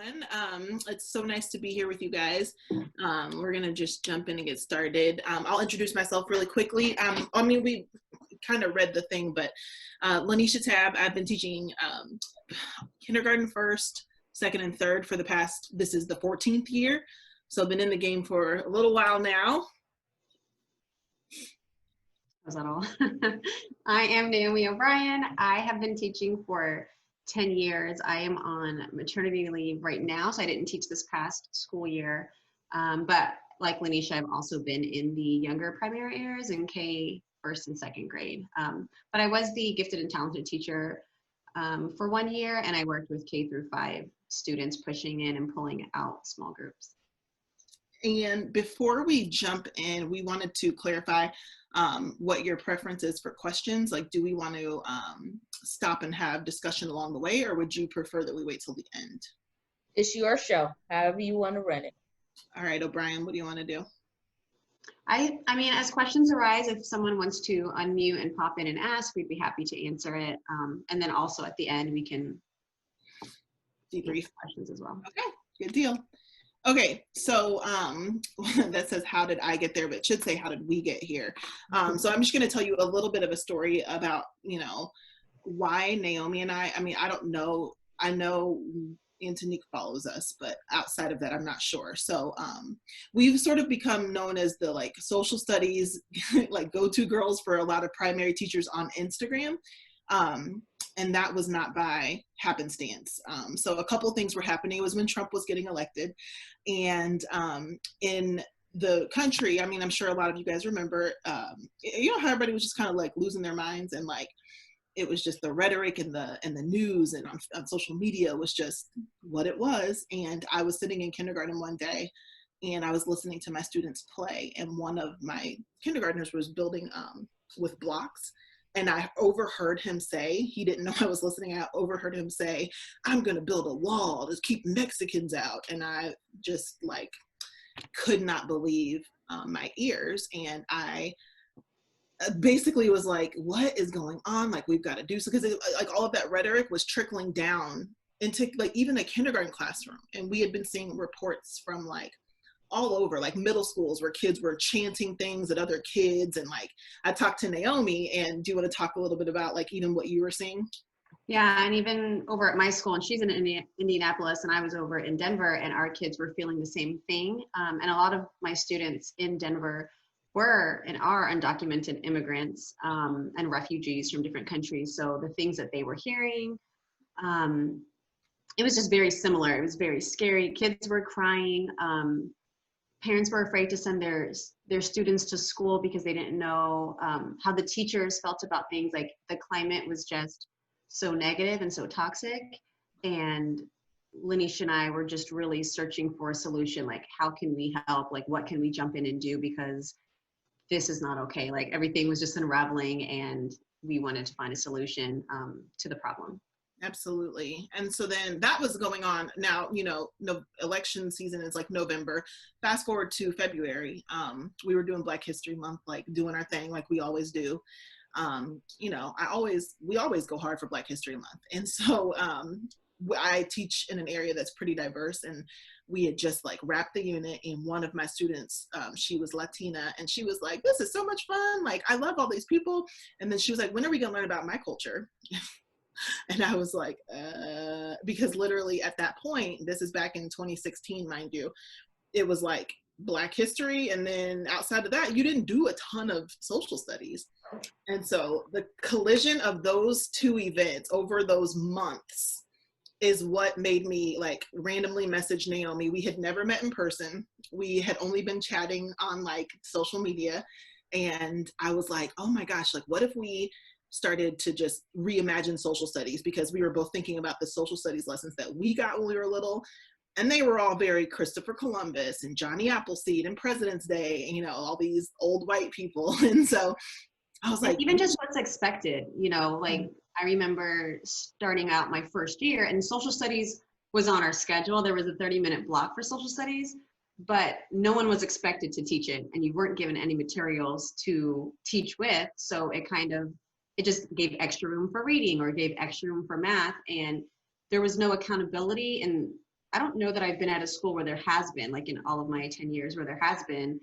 everyone. It's so nice to be here with you guys. We're gonna just jump in and get started. I'll introduce myself really quickly. We kind of read the thing, but LaNesha Tabb, I've been teaching kindergarten first, second, and third for the past, this is the 14th year. So I've been in the game for a little while now. Was that all? I am Naomi O'Brien. I have been teaching for 10 years. I am on maternity leave right now, so I didn't teach this past school year. But like LaNesha, I've also been in the younger primary areas in K, first and second grade. But I was the gifted and talented teacher for 1 year, and I worked with K through 5 students, pushing in and pulling out small groups. And before we jump in, we wanted to clarify what your preference is for questions. Like, do we want to stop and have discussion along the way, or would you prefer that we wait till the end? It's your show, however you want to run it. All right, O'Brien, what do you want to do? I mean, as questions arise, if someone wants to unmute and pop in and ask, we'd be happy to answer it. And then also at the end, we can debrief questions as well. Okay, good deal. Okay, so that says, how did I get there? But it should say, how did we get here? So I'm just going to tell you a little bit of a story about, why Naomi and I don't know. I know Antonique follows us, but outside of that, I'm not sure. So we've sort of become known as the social studies, go-to girls for a lot of primary teachers on Instagram. And that was not by happenstance. So a couple of things were happening. It was when Trump was getting elected. And in the country, I'm sure a lot of you guys remember, how everybody was just kind of losing their minds, and it was just the rhetoric and the news and on social media was just what it was. And I was sitting in kindergarten one day and I was listening to my students play, and one of my kindergartners was building with blocks. And I overheard him say, he didn't know I was listening, I overheard him say, "I'm gonna build a wall to keep Mexicans out." And I just could not believe my ears. And I basically was like, what is going on? We've got to do so, because all of that rhetoric was trickling down into even a kindergarten classroom. And we had been seeing reports from all over, middle schools, where kids were chanting things at other kids. And I talked to Naomi, and do you want to talk a little bit about even what you were seeing? Yeah, and even over at my school, and she's in Indianapolis, and I was over in Denver, and our kids were feeling the same thing. And a lot of my students in Denver were and are undocumented immigrants and refugees from different countries. So the things that they were hearing, it was just very similar. It was very scary. Kids were crying. Parents were afraid to send their students to school because they didn't know how the teachers felt about things. The climate was just so negative and so toxic. And LaNesha and I were just really searching for a solution. How can we help? What can we jump in and do? Because this is not okay. Everything was just unraveling, and we wanted to find a solution to the problem. Absolutely. And so then that was going on. Now, no, election season is November. Fast forward to February. We were doing Black History Month, doing our thing like we always do. We always go hard for Black History Month. And so I teach in an area that's pretty diverse, and we had just wrapped the unit, and one of my students, she was Latina, and she was like, "This is so much fun. I love all these people." And then she was like, "When are we gonna learn about my culture?" And I was like, because literally at that point, this is back in 2016, mind you, it was Black history. And then outside of that, you didn't do a ton of social studies. And so the collision of those two events over those months is what made me randomly message Naomi. We had never met in person. We had only been chatting on social media. And I was like, oh my gosh, what if we started to just reimagine social studies? Because we were both thinking about the social studies lessons that we got when we were little, and they were all very Christopher Columbus and Johnny Appleseed and President's Day, all these old white people. And so I was like, even just what's expected, I remember starting out my first year, and social studies was on our schedule. There was a 30-minute block for social studies, but no one was expected to teach it, and you weren't given any materials to teach with. So it just gave extra room for reading or gave extra room for math, and there was no accountability. And I don't know that I've been at a school where there has been, like in all of my 10 years, where there has been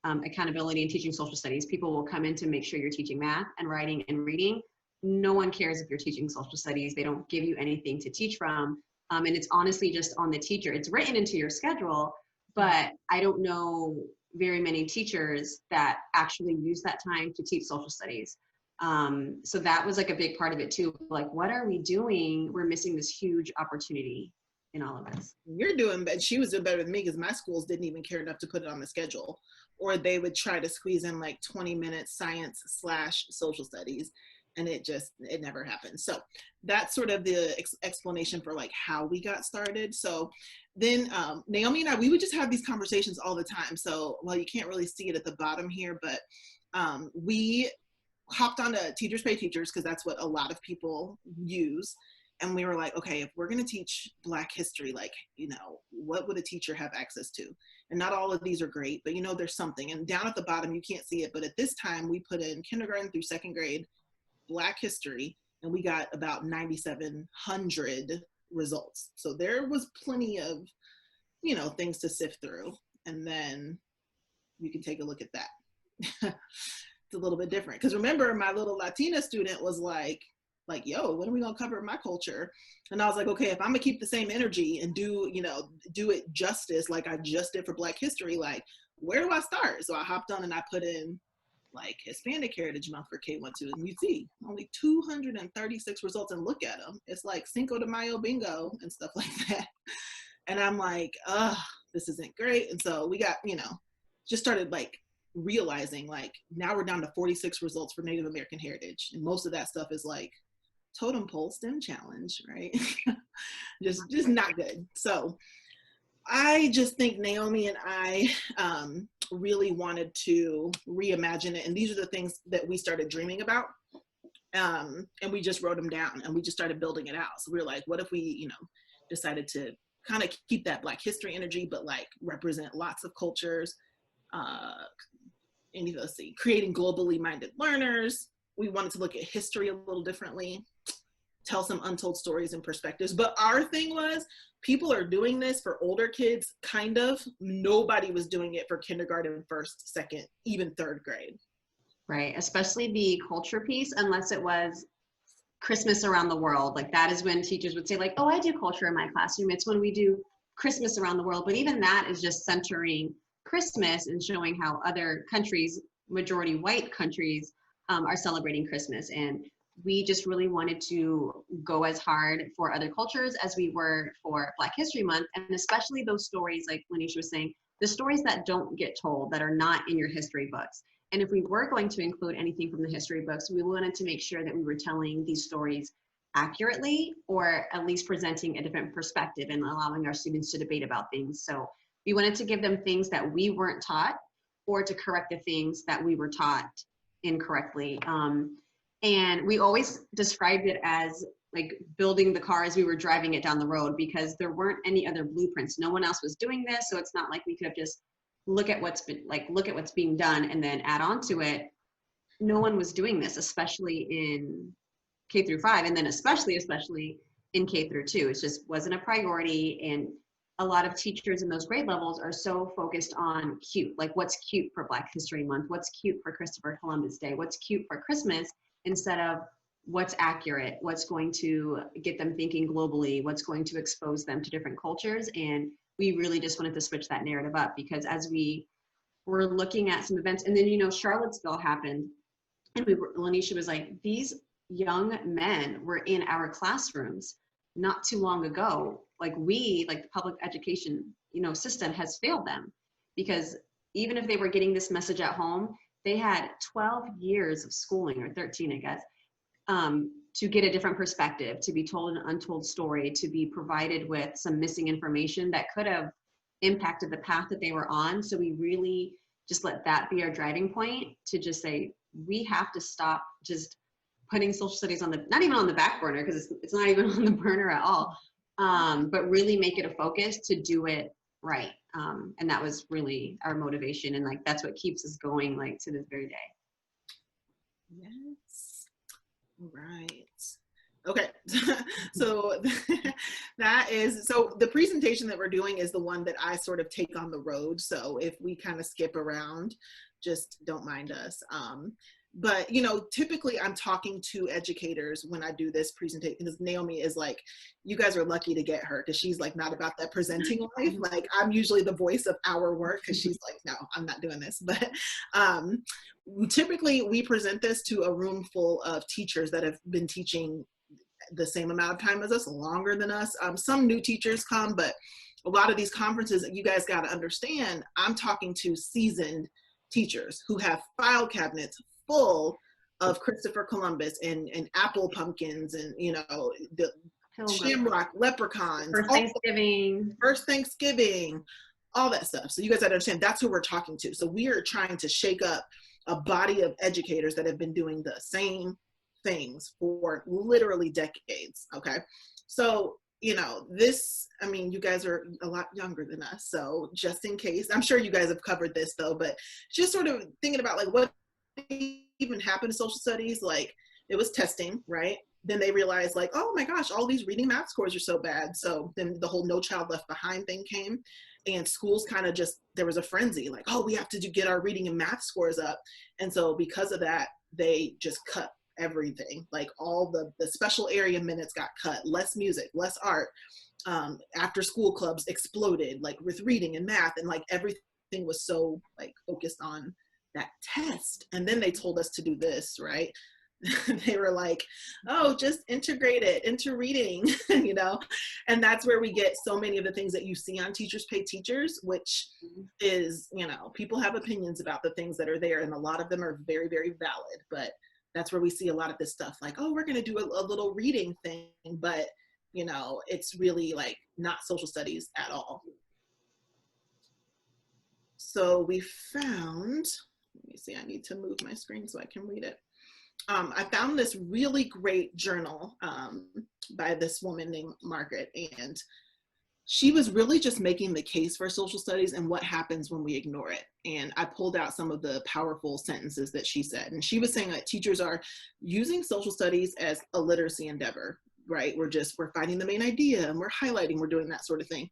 accountability in teaching social studies. People will come in to make sure you're teaching math and writing and reading. No one cares if you're teaching social studies. They don't give you anything to teach from. And it's honestly just on the teacher. It's written into your schedule, but I don't know very many teachers that actually use that time to teach social studies. So that was like a big part of it too. Like, what are we doing? We're missing this huge opportunity in all of this. You're doing better. She was doing better than me because my schools didn't even care enough to put it on the schedule, or they would try to squeeze in like 20 minutes science/social studies, and it never happened. So that's sort of the explanation for like how we got started. So then Naomi and I, we would just have these conversations all the time. So, well, you can't really see it at the bottom here, but we hopped onto Teachers Pay Teachers because that's what a lot of people use. And we were like, okay, if we're going to teach Black history, like, you know, what would a teacher have access to? And not all of these are great, but you know, there's something. And down at the bottom, you can't see it. But at this time, we put in kindergarten through second grade Black history, and we got about 9,700 results. So there was plenty of, you know, things to sift through. And then you can take a look at that. It's a little bit different. Because remember, my little Latina student was like, yo, when are we gonna cover my culture? And I was like, okay, if I'm gonna keep the same energy and do it justice like I just did for Black history, like, where do I start? So I hopped on and I put in like Hispanic Heritage Month for K-1-2, and you see only 236 results, and look at them. It's like Cinco de Mayo bingo and stuff like that. And I'm like, this isn't great. And so we got, just started like realizing like now we're down to 46 results for Native American heritage. And most of that stuff is like totem pole STEM challenge, right? just not good. So I just think Naomi and I really wanted to reimagine it. And these are the things that we started dreaming about. And we just wrote them down and we just started building it out. So we were like, what if we, decided to kind of keep that Black history energy, but like represent lots of cultures, and let's see, creating globally minded learners. We wanted to look at history a little differently, tell some untold stories and perspectives. But our thing was, people are doing this for older kids, kind of. Nobody was doing it for kindergarten, first, second, even third grade. Right, especially the culture piece, unless it was Christmas around the world. Like that is when teachers would say like, oh, I do culture in my classroom. It's when we do Christmas around the world. But even that is just centering Christmas and showing how other countries, majority white countries, are celebrating Christmas. And we just really wanted to go as hard for other cultures as we were for Black History Month. And especially those stories, like LaNesha was saying, the stories that don't get told, that are not in your history books. And if we were going to include anything from the history books, we wanted to make sure that we were telling these stories accurately, or at least presenting a different perspective and allowing our students to debate about things. So we wanted to give them things that we weren't taught, or to correct the things that we were taught incorrectly. And we always described it as like building the car as we were driving it down the road, because there weren't any other blueprints. No one else was doing this. So it's not like we could have just look at what's being done and then add on to it. No one was doing this, especially in K through 5, and then especially in K through 2. It just wasn't a priority. And a lot of teachers in those grade levels are so focused on cute, like what's cute for Black History Month, what's cute for Christopher Columbus Day, what's cute for Christmas, instead of what's accurate, what's going to get them thinking globally, what's going to expose them to different cultures. And we really just wanted to switch that narrative up, because as we were looking at some events, and then, Charlottesville happened, and LaNesha was like, these young men were in our classrooms not too long ago. Like the public education, system has failed them, because even if they were getting this message at home, they had 12 years of schooling, or 13, I guess, to get a different perspective, to be told an untold story, to be provided with some missing information that could have impacted the path that they were on. So we really just let that be our driving point, to just say, we have to stop just putting social studies on not even on the back burner, because it's not even on the burner at all, but really make it a focus to do it right. And that was really our motivation. And like, that's what keeps us going, like, to this very day. Yes. Right. Okay. So That is, so the presentation that we're doing is the one that I sort of take on the road. So if we kind of skip around, just don't mind us. But, you know, typically I'm talking to educators when I do this presentation, because Naomi is like, you guys are lucky to get her, because she's like not about that presenting life. Like, I'm usually the voice of our work, because she's like, no, I'm not doing this. But typically we present this to a room full of teachers that have been teaching the same amount of time as us, longer than us. Some new teachers come, but a lot of these conferences, you guys got to understand, I'm talking to seasoned teachers who have file cabinets full of Christopher Columbus and apple pumpkins and, you know, the shamrock leprechauns, first Thanksgiving, all that stuff. So you guys understand, that's who we're talking to. So we are trying to shake up a body of educators that have been doing the same things for literally decades. Okay. So, you know, this, I mean, you guys are a lot younger than us. So just in case, I'm sure you guys have covered this though, but just sort of thinking about like what even happened to social studies. Like, it was testing, right? Then they realized like, oh my gosh, all these reading math scores are so bad. So then the whole No Child Left Behind thing came, and schools kind of just, there was a frenzy like, oh, we have to get our reading and math scores up. And so because of that, they just cut everything. Like all the special area minutes got cut, less music, less art. After school clubs exploded, like with reading and math, and like everything was so like focused on that test. And then they told us to do this, right? They were like, oh, just integrate it into reading, you know? And that's where we get so many of the things that you see on Teachers Pay Teachers, which is, you know, people have opinions about the things that are there, and a lot of them are very, very valid. But that's where we see a lot of this stuff like, oh, we're going to do a little reading thing, but, you know, it's really like not social studies at all. So we found, let me see, I need to move my screen so I can read it. I found this really great journal by this woman named Margaret, and she was really just making the case for social studies and what happens when we ignore it. And I pulled out some of the powerful sentences that she said. And she was saying that teachers are using social studies as a literacy endeavor, right? We're finding the main idea and we're highlighting, we're doing that sort of thing.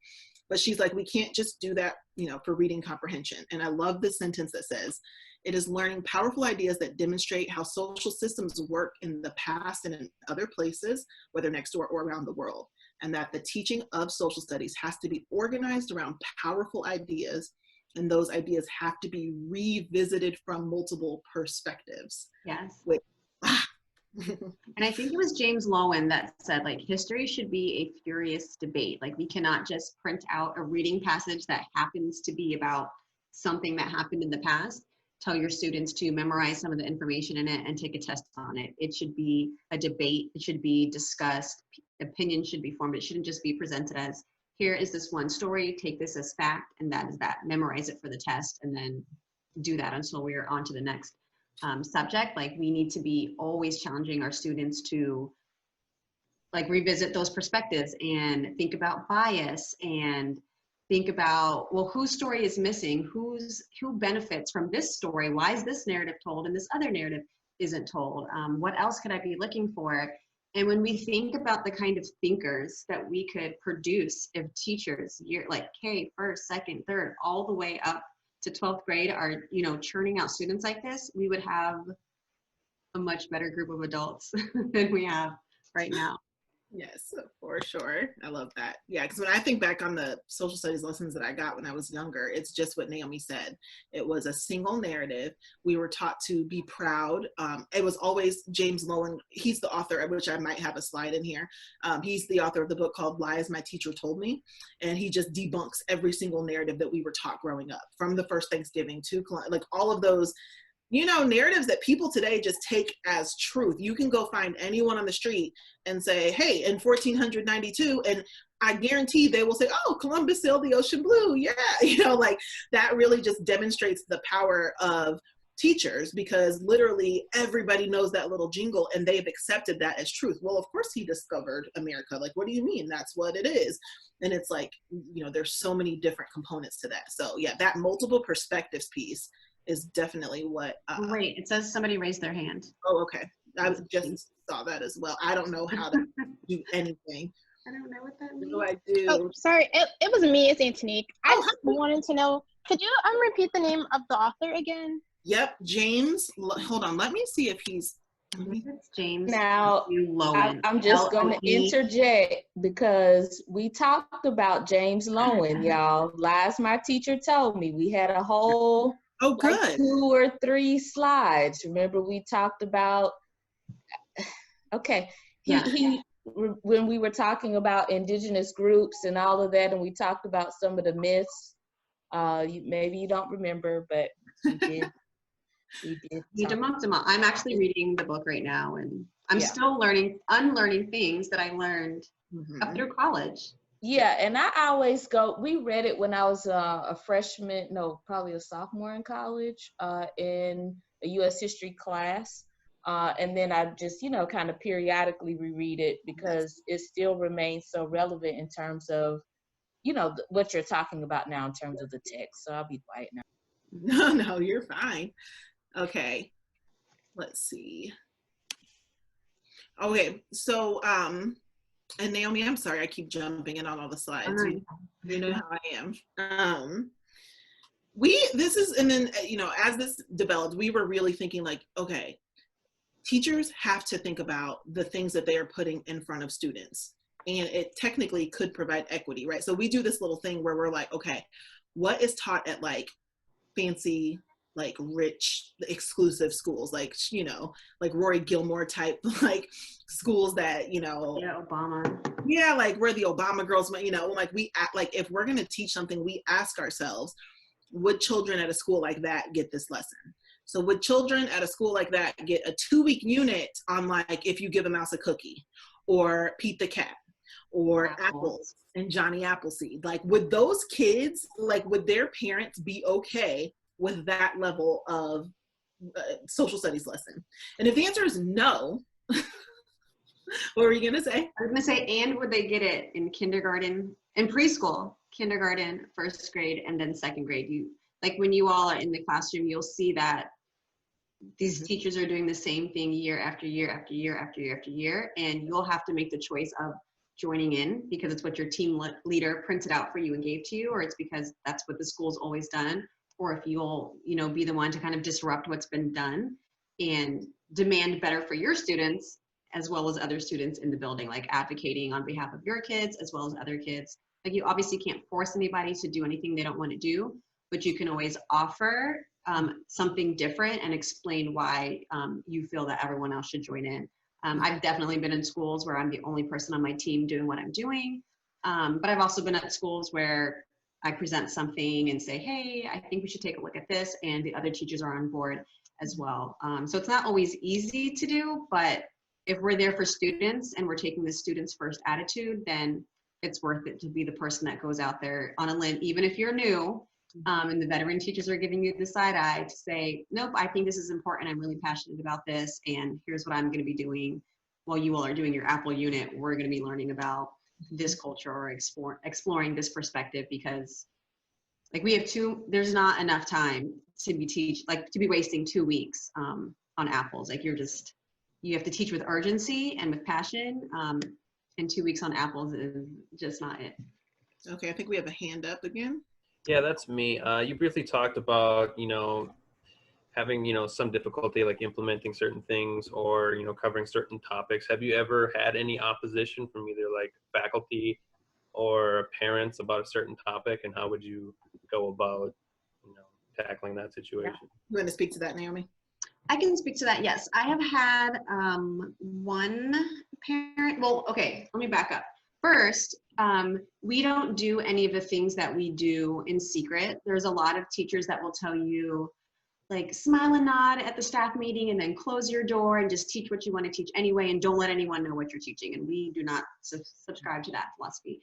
But she's like, we can't just do that, you know, for reading comprehension. And I love the sentence that says, it is learning powerful ideas that demonstrate how social systems work in the past and in other places, whether next door or around the world. And that the teaching of social studies has to be organized around powerful ideas, and those ideas have to be revisited from multiple perspectives. Yes. And I think it was James Lowen that said, like, history should be a furious debate. Like, we cannot just print out a reading passage that happens to be about something that happened in the past, tell your students to memorize some of the information in it and take a test on it. It should be a debate. It should be discussed. Opinions should be formed. It shouldn't just be presented as, here is this one story, take this as fact, and that is that. Memorize it for the test, and then do that until we're on to the next subject. Like, we need to be always challenging our students to like revisit those perspectives and think about bias and think about, well, whose story is missing? Who benefits from this story? Why is this narrative told and this other narrative isn't told? What else could I be looking for? And when we think about the kind of thinkers that we could produce if teachers, like K, first, second, third, all the way up to 12th grade are, you know, churning out students like this, we would have a much better group of adults than we have right now. Yes, for sure. I love that. Yeah, because when I think back on the social studies lessons that I got when I was younger, it's just what Naomi said. It was a single narrative. We were taught to be proud. It was always James Lowen. He's the author, which I might have a slide in here. He's the author of the book called Lies My Teacher Told Me. And he just debunks every single narrative that we were taught growing up, from the first Thanksgiving to like all of those, you know, narratives that people today just take as truth. You can go find anyone on the street and say, hey, in 1492, and I guarantee they will say, oh, Columbus sailed the ocean blue. Yeah, you know, like that really just demonstrates the power of teachers, because literally everybody knows that little jingle and they've accepted that as truth. Well, of course he discovered America. Like, what do you mean? That's what it is. And it's like, you know, there's so many different components to that. So yeah, that multiple perspectives piece is definitely what. Wait, it says somebody raised their hand. Oh, okay. I just saw that as well. I don't know how to do anything. I don't know what that means. No, I do. Oh, sorry. It was me. It's Antonique. I Oh, just wanted to know, could you repeat the name of the author again? Yep, James. Hold on. Let me see if he's. It's James. Now, Lowen. I'm just going to Lowen. interject because we talked about James Lowen, y'all. Last my teacher told me we had a whole Oh, good. like 2 or 3 slides. Remember we talked about, okay, he when we were talking about indigenous groups and all of that, and we talked about some of the myths. Maybe you don't remember, but we did. We did. He debunked them all. I'm actually reading the book right now, and I'm Yeah. still unlearning things that I learned up through college. Yeah, and I always we read it when I was a freshman, no, probably a sophomore in college, in a U.S. history class. And then I just, kind of periodically reread it because it still remains so relevant in terms of, what you're talking about now in terms of the text. So I'll be quiet now. No, you're fine. Okay, let's see. Okay, so, and Naomi, I'm sorry, I keep jumping in on all the slides. You know how I am. And then, as this developed, we were really thinking like, okay, teachers have to think about the things that they are putting in front of students. And it technically could provide equity, right? So we do this little thing where we're like, okay, what is taught at like fancy, like rich, exclusive schools, like, like Rory Gilmore type, like schools that, Yeah, Obama. Yeah, like where the Obama girls, like we act like if we're going to teach something, we ask ourselves, would children at a school like that get this lesson? So would children at a school like that get a 2-week unit on like if you give a mouse a cookie, or Pete the Cat, or apples and Johnny Appleseed? Like would those kids, like would their parents be okay with that level of social studies lesson? And if the answer is no, what were you gonna say? I was gonna say, and would they get it in kindergarten, in preschool, kindergarten, first grade, and then second grade? Like when you all are in the classroom, you'll see that these teachers are doing the same thing year after year after year after year after year, and you'll have to make the choice of joining in because it's what your team leader printed out for you and gave to you, or it's because that's what the school's always done, or if you'll be the one to kind of disrupt what's been done and demand better for your students as well as other students in the building, like advocating on behalf of your kids as well as other kids. Like you obviously can't force anybody to do anything they don't want to do, but you can always offer something different and explain why you feel that everyone else should join in. I've definitely been in schools where I'm the only person on my team doing what I'm doing, but I've also been at schools where I present something and say, hey, I think we should take a look at this, and the other teachers are on board as well. So it's not always easy to do, but if we're there for students and we're taking the students first attitude, then it's worth it to be the person that goes out there on a limb, even if you're new, and the veteran teachers are giving you the side eye to say, nope, I think this is important. I'm really passionate about this. And here's what I'm going to be doing while you all are doing your Apple unit. We're going to be learning about this culture or exploring this perspective, because like there's not enough time to be wasting 2 weeks on apples. Like you have to teach with urgency and with passion, and 2 weeks on apples is just not it. Okay, I think we have a hand up again. Yeah, that's me. You briefly talked about, having, some difficulty like implementing certain things or, covering certain topics. Have you ever had any opposition from either like faculty or parents about a certain topic, and how would you go about, tackling that situation? You want to speak to that, Naomi? I can speak to that, yes. I have had one parent, well, okay, let me back up. First, we don't do any of the things that we do in secret. There's a lot of teachers that will tell you, like, smile and nod at the staff meeting and then close your door and just teach what you want to teach anyway and don't let anyone know what you're teaching. And we do not subscribe to that philosophy.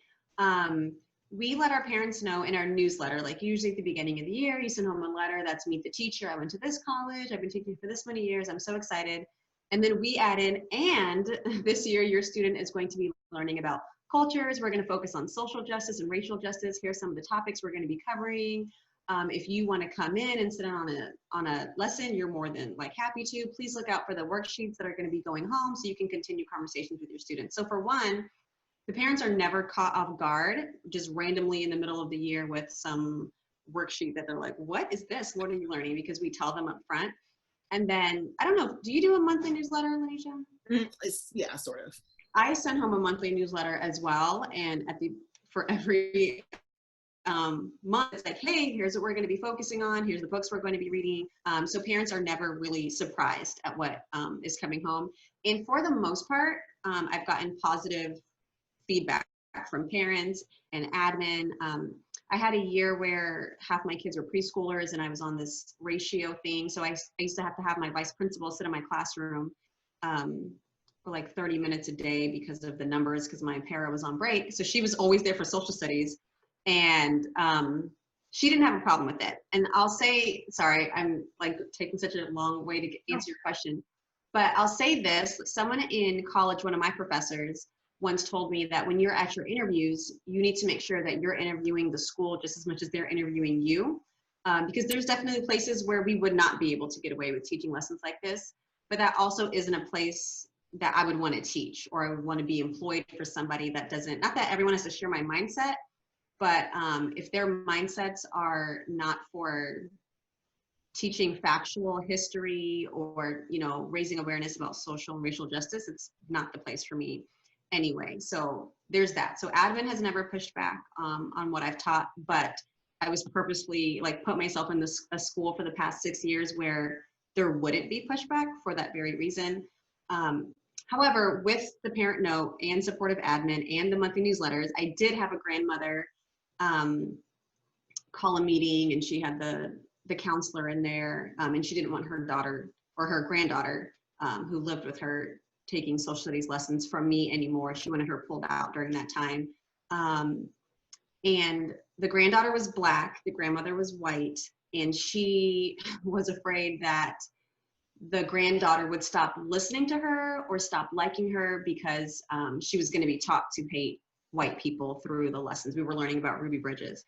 We let our parents know in our newsletter, like usually at the beginning of the year, you send home a letter that's meet the teacher. I went to this college. I've been teaching for this many years. I'm so excited. And then we added, and this year your student is going to be learning about cultures. We're going to focus on social justice and racial justice. Here's some of the topics we're going to be covering. If you want to come in and sit on a lesson, you're more than happy to. Please look out for the worksheets that are going to be going home so you can continue conversations with your students. So for one, the parents are never caught off guard, just randomly in the middle of the year with some worksheet that they're like, what is this? What are you learning? Because we tell them up front. And then, I don't know, do you do a monthly newsletter, LaNesha? Yeah, sort of. I send home a monthly newsletter as well. And for every month, it's like, hey, here's what we're going to be focusing on. Here's the books we're going to be reading. So parents are never really surprised at what is coming home. And for the most part, I've gotten positive feedback from parents and admin. I had a year where half my kids were preschoolers and I was on this ratio thing. So I used to have my vice principal sit in my classroom for like 30 minutes a day because of the numbers, because my para was on break. So she was always there for social studies. And she didn't have a problem with it. And I'll say, sorry, I'm like taking such a long way to answer your question, but I'll say this, someone in college, one of my professors once told me that when you're at your interviews, you need to make sure that you're interviewing the school just as much as they're interviewing you. Because there's definitely places where we would not be able to get away with teaching lessons like this, but that also isn't a place that I would want to teach, or I would want to be employed for somebody that doesn't, not that everyone has to share my mindset, but if their mindsets are not for teaching factual history or, you know, raising awareness about social and racial justice, it's not the place for me anyway. So there's that. So admin has never pushed back on what I've taught, but I was purposely like put myself in a school for the past 6 years where there wouldn't be pushback for that very reason. However, with the parent note and supportive admin and the monthly newsletters, I did have a grandmother call a meeting, and she had the counselor in there, and she didn't want her daughter or her granddaughter who lived with her taking social studies lessons from me anymore. She wanted her pulled out during that time. And the granddaughter was Black, the grandmother was white, and she was afraid that the granddaughter would stop listening to her or stop liking her because she was going to be taught to hate white people through the lessons. We were learning about Ruby Bridges.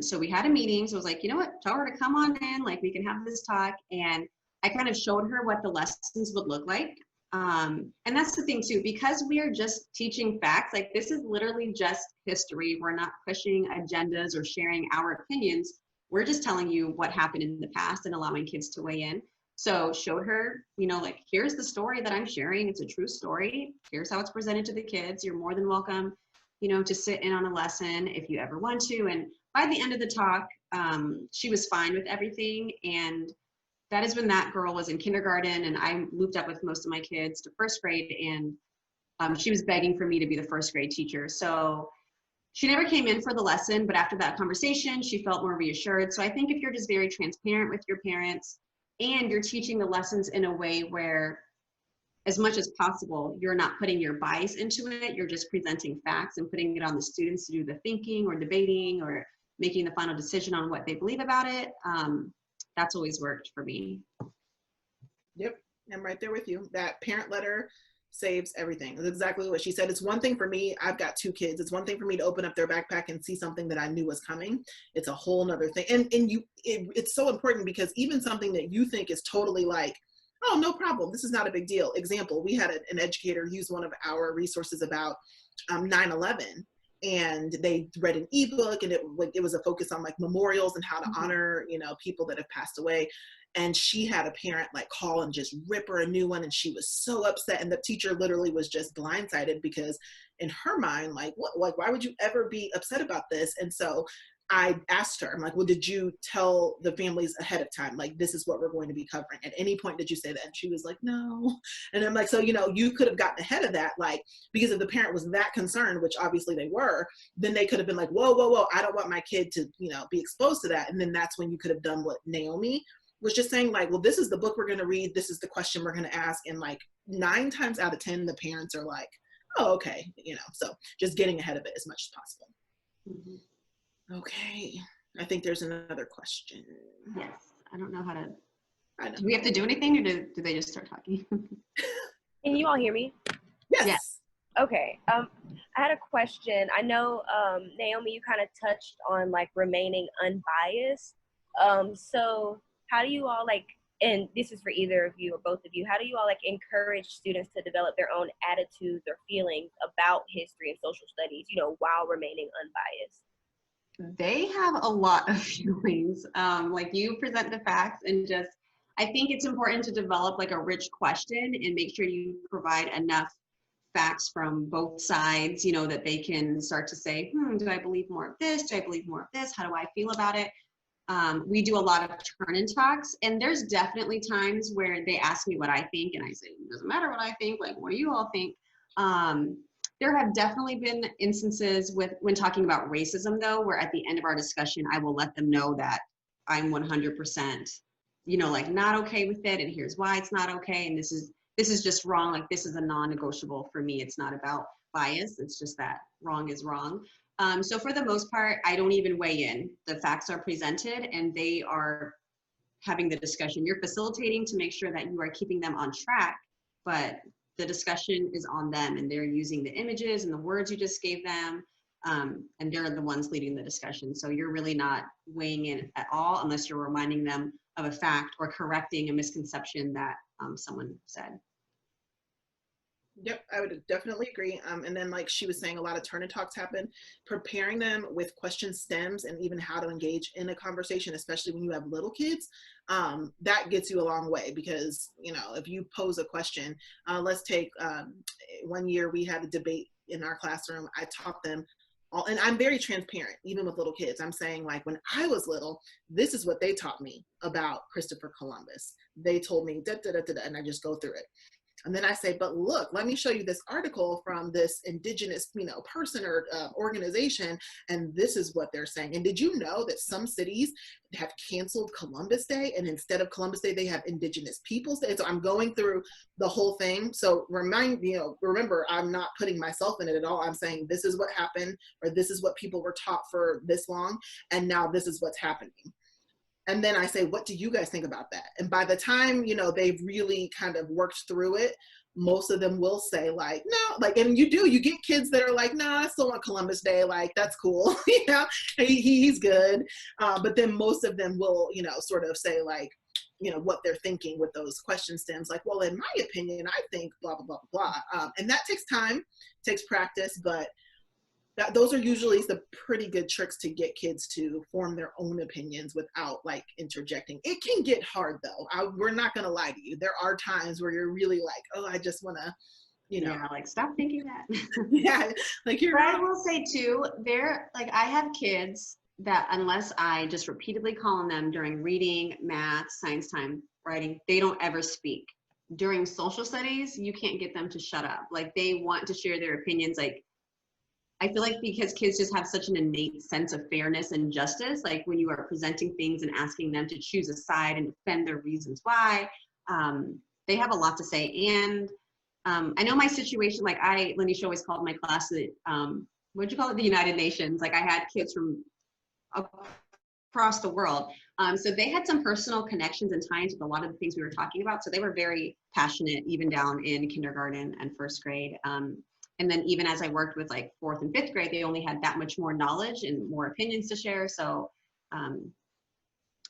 So we had a meeting. So I was like, you know what, tell her to come on in, like we can have this talk. And I kind of showed her what the lessons would look like. And that's the thing too, because we are just teaching facts, like this is literally just history. We're not pushing agendas or sharing our opinions. We're just telling you what happened in the past and allowing kids to weigh in. So showed her, you know, like, here's the story that I'm sharing. It's a true story. Here's how it's presented to the kids. You're more than welcome, you know, to sit in on a lesson if you ever want to. And by the end of the talk, she was fine with everything. And that is when that girl was in kindergarten, and I moved up with most of my kids to first grade, and she was begging for me to be the first grade teacher. So she never came in for the lesson, but after that conversation, she felt more reassured. So I think if you're just very transparent with your parents and you're teaching the lessons in a way where, as much as possible, you're not putting your bias into it, you're just presenting facts and putting it on the students to do the thinking or debating or making the final decision on what they believe about it, that's always worked for me. Yep, I'm right there with you. That parent letter saves everything. That's exactly what she said. It's one thing for me, I've got 2 kids. It's one thing for me to open up their backpack and see something that I knew was coming. It's a whole nother thing. And it's so important, because even something that you think is totally like, oh, no problem, this is not a big deal. Example, we had an educator use one of our resources about 9/11. And they read an ebook, and it was a focus on like memorials and how to honor, you know, people that have passed away. And she had a parent like call and just rip her a new one, and she was so upset. And the teacher literally was just blindsided, because in her mind, like, what, like, why would you ever be upset about this? And so I asked her, I'm like, well, did you tell the families ahead of time, like, this is what we're going to be covering? At any point did you say that? And she was like, no. And I'm like, so, you know, you could have gotten ahead of that, like, because if the parent was that concerned, which obviously they were, then they could have been like, whoa, whoa, whoa, I don't want my kid to, you know, be exposed to that. And then that's when you could have done what Naomi was just saying, like, well, this is the book we're going to read. This is the question we're going to ask. And like 9 times out of 10, the parents are like, oh, okay. You know, so just getting ahead of it as much as possible. Mm-hmm. Okay, I think there's another question. Yes, I don't know how to. I know. Do we have to do anything, or do they just start talking? Can you all hear me? Yes. Yes. Okay. I had a question. I know, Naomi, you kind of touched on like remaining unbiased. So how do you all like and this is for either of you or both of you, how do you all like encourage students to develop their own attitudes or feelings about history and social studies, you know, while remaining unbiased? They have a lot of feelings. Like, you present the facts, and just, I think it's important to develop like a rich question and make sure you provide enough facts from both sides, you know, that they can start to say, do I believe more of this? Do I believe more of this? How do I feel about it? We do a lot of turn-in talks, and there's definitely times where they ask me what I think, and I say, it doesn't matter what I think, like, what do you all think? There have definitely been instances when talking about racism, though, where at the end of our discussion, I will let them know that I'm 100%, you know, like, not okay with it, and here's why it's not okay, and this is just wrong. Like, this is a non-negotiable for me. It's not about bias. It's just that wrong is wrong. So for the most part, I don't even weigh in. The facts are presented, and they are having the discussion. You're facilitating to make sure that you are keeping them on track, but the discussion is on them, and they're using the images and the words you just gave them, and they're the ones leading the discussion. So you're really not weighing in at all unless you're reminding them of a fact or correcting a misconception that someone said. Yep, I would definitely agree. And then, like she was saying, a lot of turn and talks happen. Preparing them with question stems and even how to engage in a conversation, especially when you have little kids, that gets you a long way, because, you know, if you pose a question, let's take one year we had a debate in our classroom. I taught them all, and I'm very transparent, even with little kids. I'm saying, like, when I was little, this is what they taught me about Christopher Columbus. They told me da da da da, and I just go through it. And then I say, but look, let me show you this article from this indigenous, you know, person or organization, and this is what they're saying. And did you know that some cities have canceled Columbus Day, and instead of Columbus Day, they have Indigenous Peoples Day? So I'm going through the whole thing. So remember, I'm not putting myself in it at all. I'm saying this is what happened, or this is what people were taught for this long, and now this is what's happening. And then I say, what do you guys think about that? And by the time, you know, they've really kind of worked through it, most of them will say, like, no, like, and you get kids that are like, nah, I still want Columbus Day. Like, that's cool. You know, he's good. But then most of them will, you know, sort of say, like, you know, what they're thinking with those question stems. Like, well, in my opinion, I think blah, blah, blah, blah. And that takes time, takes practice, but those are usually the pretty good tricks to get kids to form their own opinions without, like, interjecting. It can get hard, though. We're not going to lie to you. There are times where you're really like, oh, I just want to, you know. Yeah, like, stop thinking that. Yeah, like, you're right. I will say, too, I have kids that, unless I just repeatedly call on them during reading, math, science time, writing, they don't ever speak. During social studies, you can't get them to shut up. Like, they want to share their opinions. Like, I feel like because kids just have such an innate sense of fairness and justice, like, when you are presenting things and asking them to choose a side and defend their reasons why, they have a lot to say. And I know my situation, like, LaNesha always called my class, what'd you call it? The United Nations. Like, I had kids from across the world. So they had some personal connections and ties with a lot of the things we were talking about. So they were very passionate, even down in kindergarten and first grade. And then even as I worked with, like, 4th and 5th grade, they only had that much more knowledge and more opinions to share. So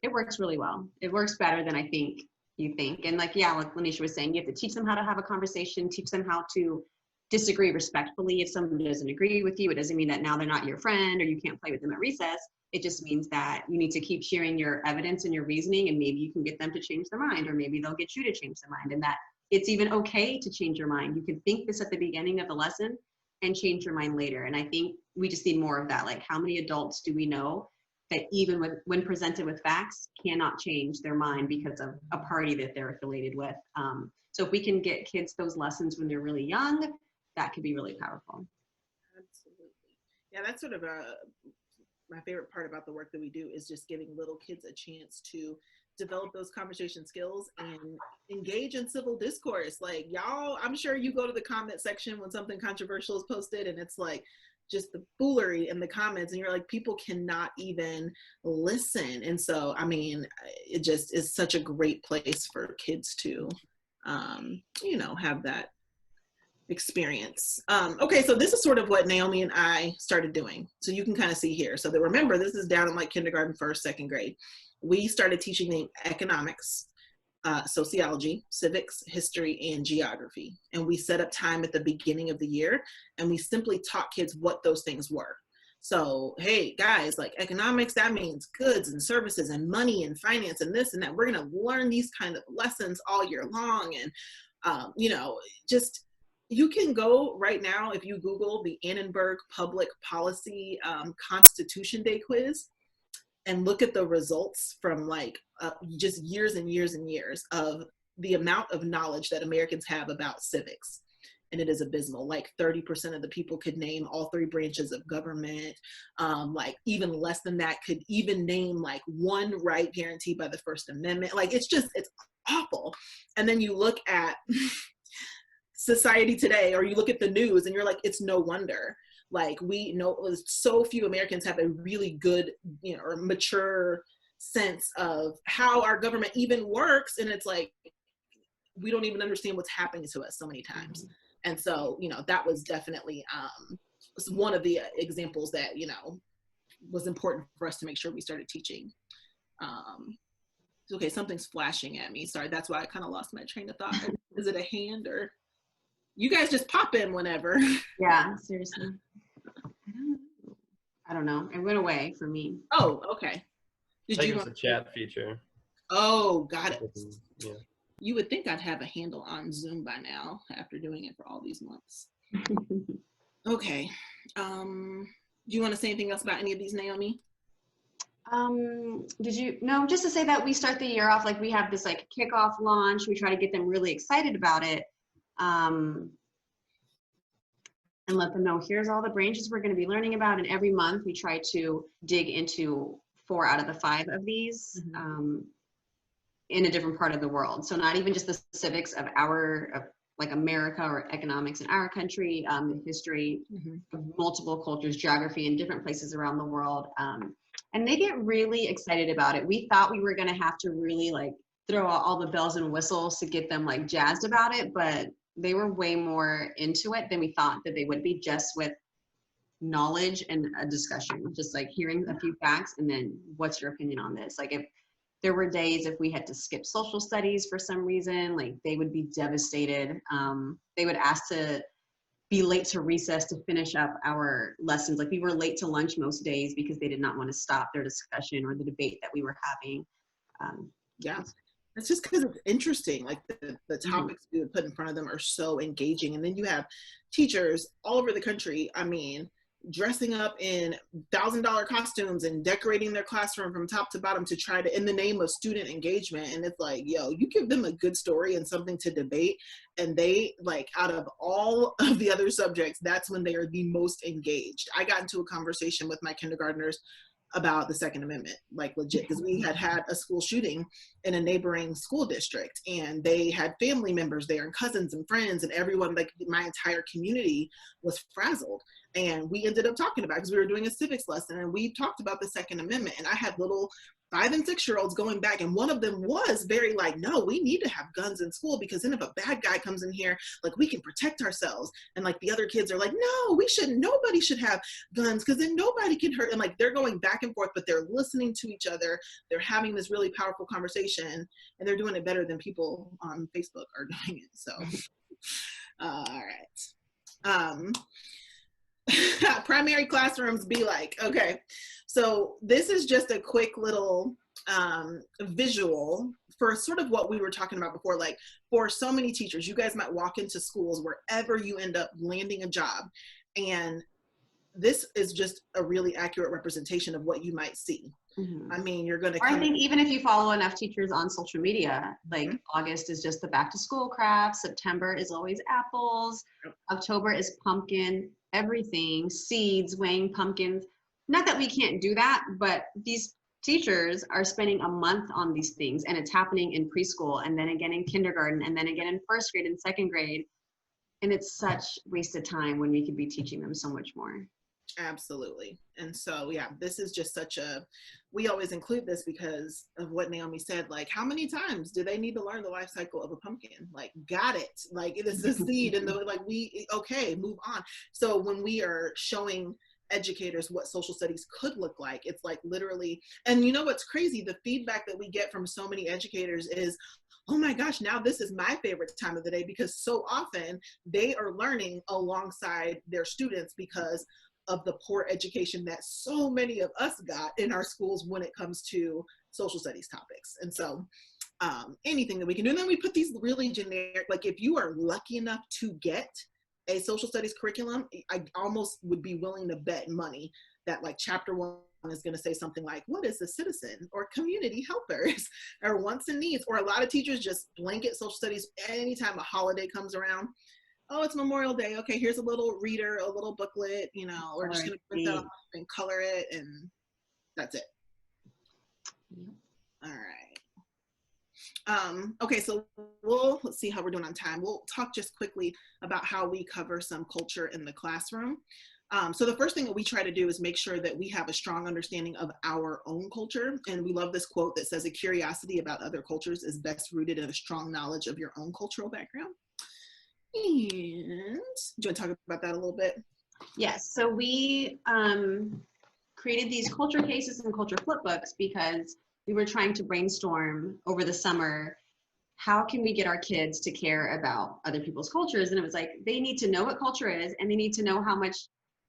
it works really well. It works better than I think you think. And, like, yeah, like LaNesha was saying, you have to teach them how to have a conversation, teach them how to disagree respectfully. If someone doesn't agree with you, it doesn't mean that now they're not your friend or you can't play with them at recess. It just means that you need to keep sharing your evidence and your reasoning, and maybe you can get them to change their mind, or maybe they'll get you to change their mind, and that it's even okay to change your mind. You can think this at the beginning of the lesson and change your mind later. And I think we just need more of that. Like, how many adults do we know that even when presented with facts cannot change their mind because of a party that they're affiliated with? So if we can get kids those lessons when they're really young, that could be really powerful. Absolutely. Yeah, that's sort of my favorite part about the work that we do, is just giving little kids a chance to develop those conversation skills and engage in civil discourse. Like, y'all, I'm sure you go to the comment section when something controversial is posted, and it's like just the foolery in the comments, and you're like, people cannot even listen. And so, I mean, it just is such a great place for kids to, you know, have that experience. Okay, so this is sort of what Naomi and I started doing. So you can kind of see here. So that, remember, this is down in, like, kindergarten, 1st, 2nd grade. We started teaching them economics. sociology, civics, history, and geography. And we set up time at the beginning of the year, and we simply taught kids what those things were. So, hey, guys, like economics, that means goods and services and money and finance and this and that. We're going to learn these kind of lessons all year long. And, you know, just, you can go right now, if you Google the Annenberg Public Policy Constitution Day quiz, and look at the results from like just years and years and years of the amount of knowledge that Americans have about civics. And it is abysmal. Like 30% of the people could name all 3 branches of government. Like even less than that could even name like one right guaranteed by the First Amendment. Like it's awful. And then you look at society today, or you look at the news and you're like, it's no wonder. Like we know so few Americans have a really good, you know, or mature sense of how our government even works. And it's like, we don't even understand what's happening to us so many times. And so, you know, that was definitely one of the examples that, you know, was important for us to make sure we started teaching. Okay, something's flashing at me. Sorry, that's why I kind of lost my train of thought. Is it a hand, or you guys just pop in whenever? Yeah, seriously. I don't know. It went away for me. Oh, okay. Did you want a chat feature? Oh, got it. Yeah. You would think I'd have a handle on Zoom by now after doing it for all these months. Okay. Do you want to say anything else about any of these, Naomi? No, just to say that we start the year off, like we have this like kickoff launch. We try to get them really excited about it. And let them know, here's all the branches we're going to be learning about. And every month we try to dig into 4 out of the 5 of these in a different part of the world. So not even just the civics of like America or economics in our country, the history of multiple cultures, geography in different places around the world. And they get really excited about it. We thought we were going to have to really like throw out all the bells and whistles to get them like jazzed about it, but they were way more into it than we thought that they would be, just with knowledge and a discussion, just like hearing a few facts and then what's your opinion on this? Like if there were days if we had to skip social studies for some reason, like they would be devastated. They would ask to be late to recess to finish up our lessons. Like we were late to lunch most days because they did not want to stop their discussion or the debate that we were having. Yeah. It's just because it's interesting. Like the topics you would put in front of them are so engaging. And then you have teachers all over the country, I mean, dressing up in $1,000 costumes and decorating their classroom from top to bottom to try to, in the name of student engagement. And it's like, yo, you give them a good story and something to debate, and they, like, out of all of the other subjects, that's when they are the most engaged. I got into a conversation with my kindergartners about the Second Amendment, like legit, because we had a school shooting in a neighboring school district, and they had family members there and cousins and friends, and everyone, like my entire community was frazzled. And we ended up talking about, because we were doing a civics lesson, and we talked about the Second Amendment, and I had little 5 and 6 year olds going back, and one of them was very like, no, we need to have guns in school, because then if a bad guy comes in here, like, we can protect ourselves. And like the other kids are like, no, we shouldn't, nobody should have guns, because then nobody can hurt. And like they're going back and forth, but they're listening to each other, they're having this really powerful conversation, and they're doing it better than people on Facebook are doing it. So all right. Primary classrooms be like, okay, so this is just a quick little visual for sort of what we were talking about before. Like, for so many teachers, you guys might walk into schools wherever you end up landing a job, and this is just a really accurate representation of what you might see. I mean, you're going to I think even if you follow enough teachers on social media, like August is just the back to school crafts, September is always apples, October is pumpkin, everything, seeds, weighing pumpkins. Not that we can't do that, but these teachers are spending a month on these things, and it's happening in preschool, and then again in kindergarten, and then again in first grade and second grade. And it's such wasted time when we could be teaching them so much more. Absolutely. And so, yeah, this is just such a, we always include this because of what Naomi said, like, how many times do they need to learn the life cycle of a pumpkin? Like, got it. Like, it is a seed, and like, okay, move on. So when we are showing educators what social studies could look like. It's like literally, and you know what's crazy? The feedback that we get from so many educators is, oh my gosh, now this is my favorite time of the day, because so often they are learning alongside their students because of the poor education that so many of us got in our schools when it comes to social studies topics. And so anything that we can do. And then we put these really generic, like if you are lucky enough to get a social studies curriculum, I almost would be willing to bet money that like chapter 1 is going to say something like, what is a citizen, or community helpers, or wants and needs. Or a lot of teachers just blanket social studies anytime a holiday comes around. Oh, it's Memorial Day. Okay, here's a little reader, a little booklet, you know, we're just going to print that off and color it, and that's it. All right. Okay, so let's see how we're doing on time. We'll talk just quickly about how we cover some culture in the classroom. So the first thing that we try to do is make sure that we have a strong understanding of our own culture. And we love this quote that says, a curiosity about other cultures is best rooted in a strong knowledge of your own cultural background. And do you want to talk about that a little bit? Yes, so we created these culture cases and culture flip books because we were trying to brainstorm over the summer, how can we get our kids to care about other people's cultures? And it was like, they need to know what culture is, and they need to know how much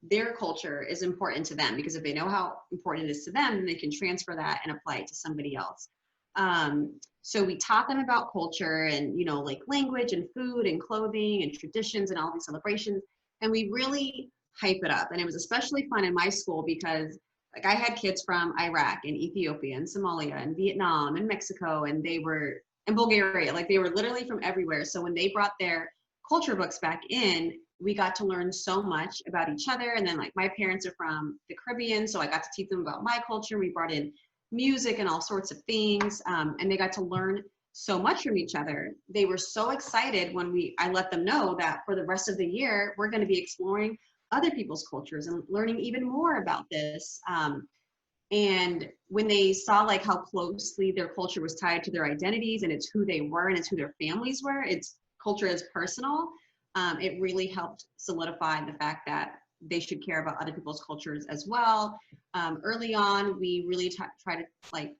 their culture is important to them, because if they know how important it is to them, then they can transfer that and apply it to somebody else. So we taught them about culture and, you know, like language and food and clothing and traditions and all these celebrations. And we really hype it up. And it was especially fun in my school because like I had kids from Iraq and Ethiopia and Somalia and Vietnam and Mexico, and they were in Bulgaria, like they were literally from everywhere. So when they brought their culture books back in, we got to learn so much about each other. And then like my parents are from the Caribbean, so I got to teach them about my culture. We brought in music and all sorts of things, and they got to learn so much from each other. They were so excited when I let them know that for the rest of the year, we're going to be exploring other people's cultures and learning even more about this. And when they saw like how closely their culture was tied to their identities, and it's who they were and it's who their families were, it's culture is personal, it really helped solidify the fact that they should care about other people's cultures as well. Early on, we really try to like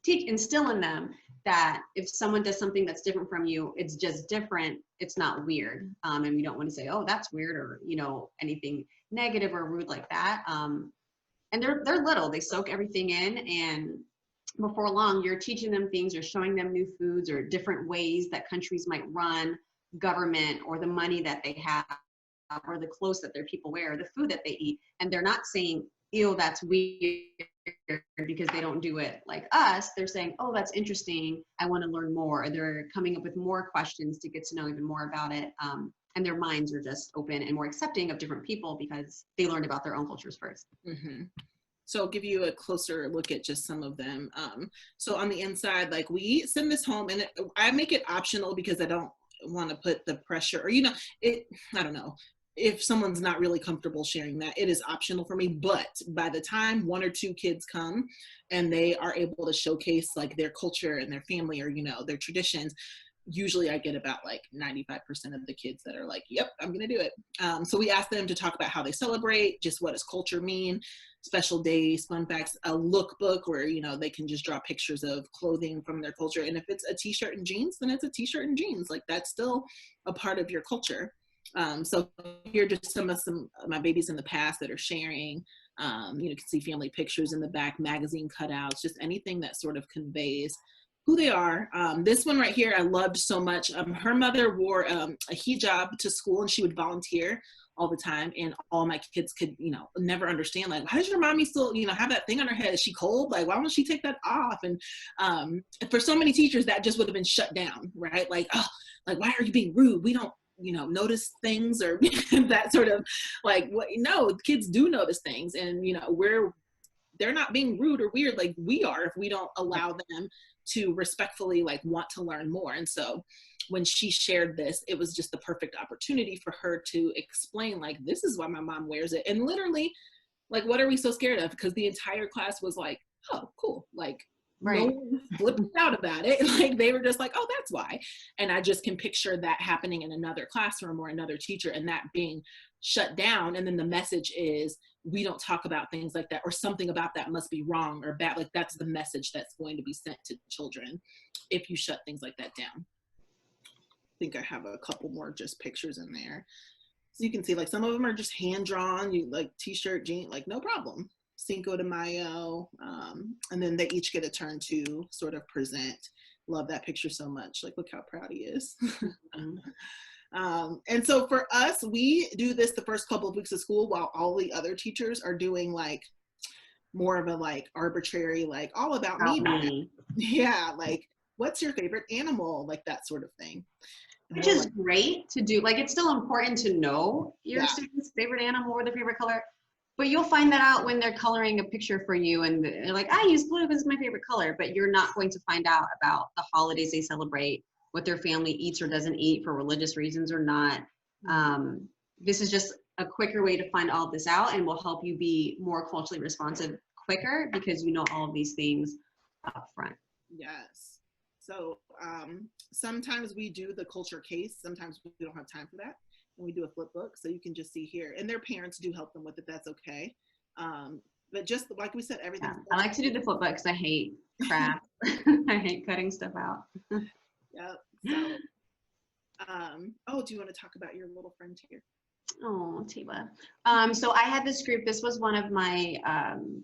instill in them that if someone does something that's different from you, it's just different, it's not weird. And we don't want to say, oh, that's weird, or, you know, anything negative or rude like that. And they're little, they soak everything in, and before long, you're teaching them things, you're showing them new foods or different ways that countries might run government, or the money that they have, or the clothes that their people wear, or the food that they eat. And they're not saying, ew, that's weird, because they don't do it like us. They're saying, oh, that's interesting, I want to learn more. Or they're coming up with more questions to get to know even more about it. And their minds are just open and more accepting of different people because they learned about their own cultures first. Mm-hmm. So I'll give you a closer look at just some of them. So on the inside, like we send this home, and I make it optional because I don't want to put the pressure, or, you know, I don't know. If someone's not really comfortable sharing that, it is optional for me. But by the time 1 or 2 kids come and they are able to showcase like their culture and their family, or, you know, their traditions, usually I get about like 95% of the kids that are like, yep, I'm going to do it. So we ask them to talk about how they celebrate, just what does culture mean, special days, fun facts, a lookbook where, you know, they can just draw pictures of clothing from their culture. And if it's a t-shirt and jeans, then it's a t-shirt and jeans. Like that's still a part of your culture. So here are just some of my babies in the past that are sharing. You can see family pictures in the back, magazine cutouts, just anything that sort of conveys who they are. This one right here, I loved so much. Her mother wore a hijab to school, and she would volunteer all the time. And all my kids could, you know, never understand, like, why does your mommy still, you know, have that thing on her head? Is she cold? Like, why won't she take that off? And for so many teachers, that just would have been shut down, right? Like, oh, like, why are you being rude? We don't, you know, notice things, or that sort of like, what? No, kids do notice things, and, you know, they're not being rude or weird like we are if we don't allow them to respectfully like want to learn more. And so when she shared this, it was just the perfect opportunity for her to explain, like, this is why my mom wears it. And literally, like, what are we so scared of? Because the entire class was like, oh, cool. Like, right. No one flipped out about it. Like, they were just like, oh, that's why. And I just can picture that happening in another classroom or another teacher, and that being shut down, and then the message is, we don't talk about things like that, or something about that must be wrong or bad. Like that's the message that's going to be sent to children if you shut things like that down. I think I have a couple more just pictures in there. So you can see like some of them are just hand drawn, you like t-shirt, jean, like no problem. Cinco de Mayo. And then they each get a turn to sort of present. Love that picture so much. Like, look how proud he is. And so for us, we do this the first couple of weeks of school while all the other teachers are doing like more of a like arbitrary, like all about me. Yeah, like what's your favorite animal? Like that sort of thing. Which is great to do. Like it's still important to know your student's favorite animal or their favorite color, but you'll find that out when they're coloring a picture for you and they're like, I use blue because it's my favorite color, but you're not going to find out about the holidays they celebrate, what their family eats or doesn't eat for religious reasons or not. This is just a quicker way to find all this out and will help you be more culturally responsive quicker because you know all of these things up front. Yes. So sometimes we do the culture case. Sometimes we don't have time for that. And we do a flip book. So you can just see here. And their parents do help them with it. That's okay. But just like we said, everything. Yeah, I like to do the flip book because I hate craft. I hate cutting stuff out. Yep. So, oh, do you want to talk about your little friend here? Oh, Tiba. So I had this group. This was one of my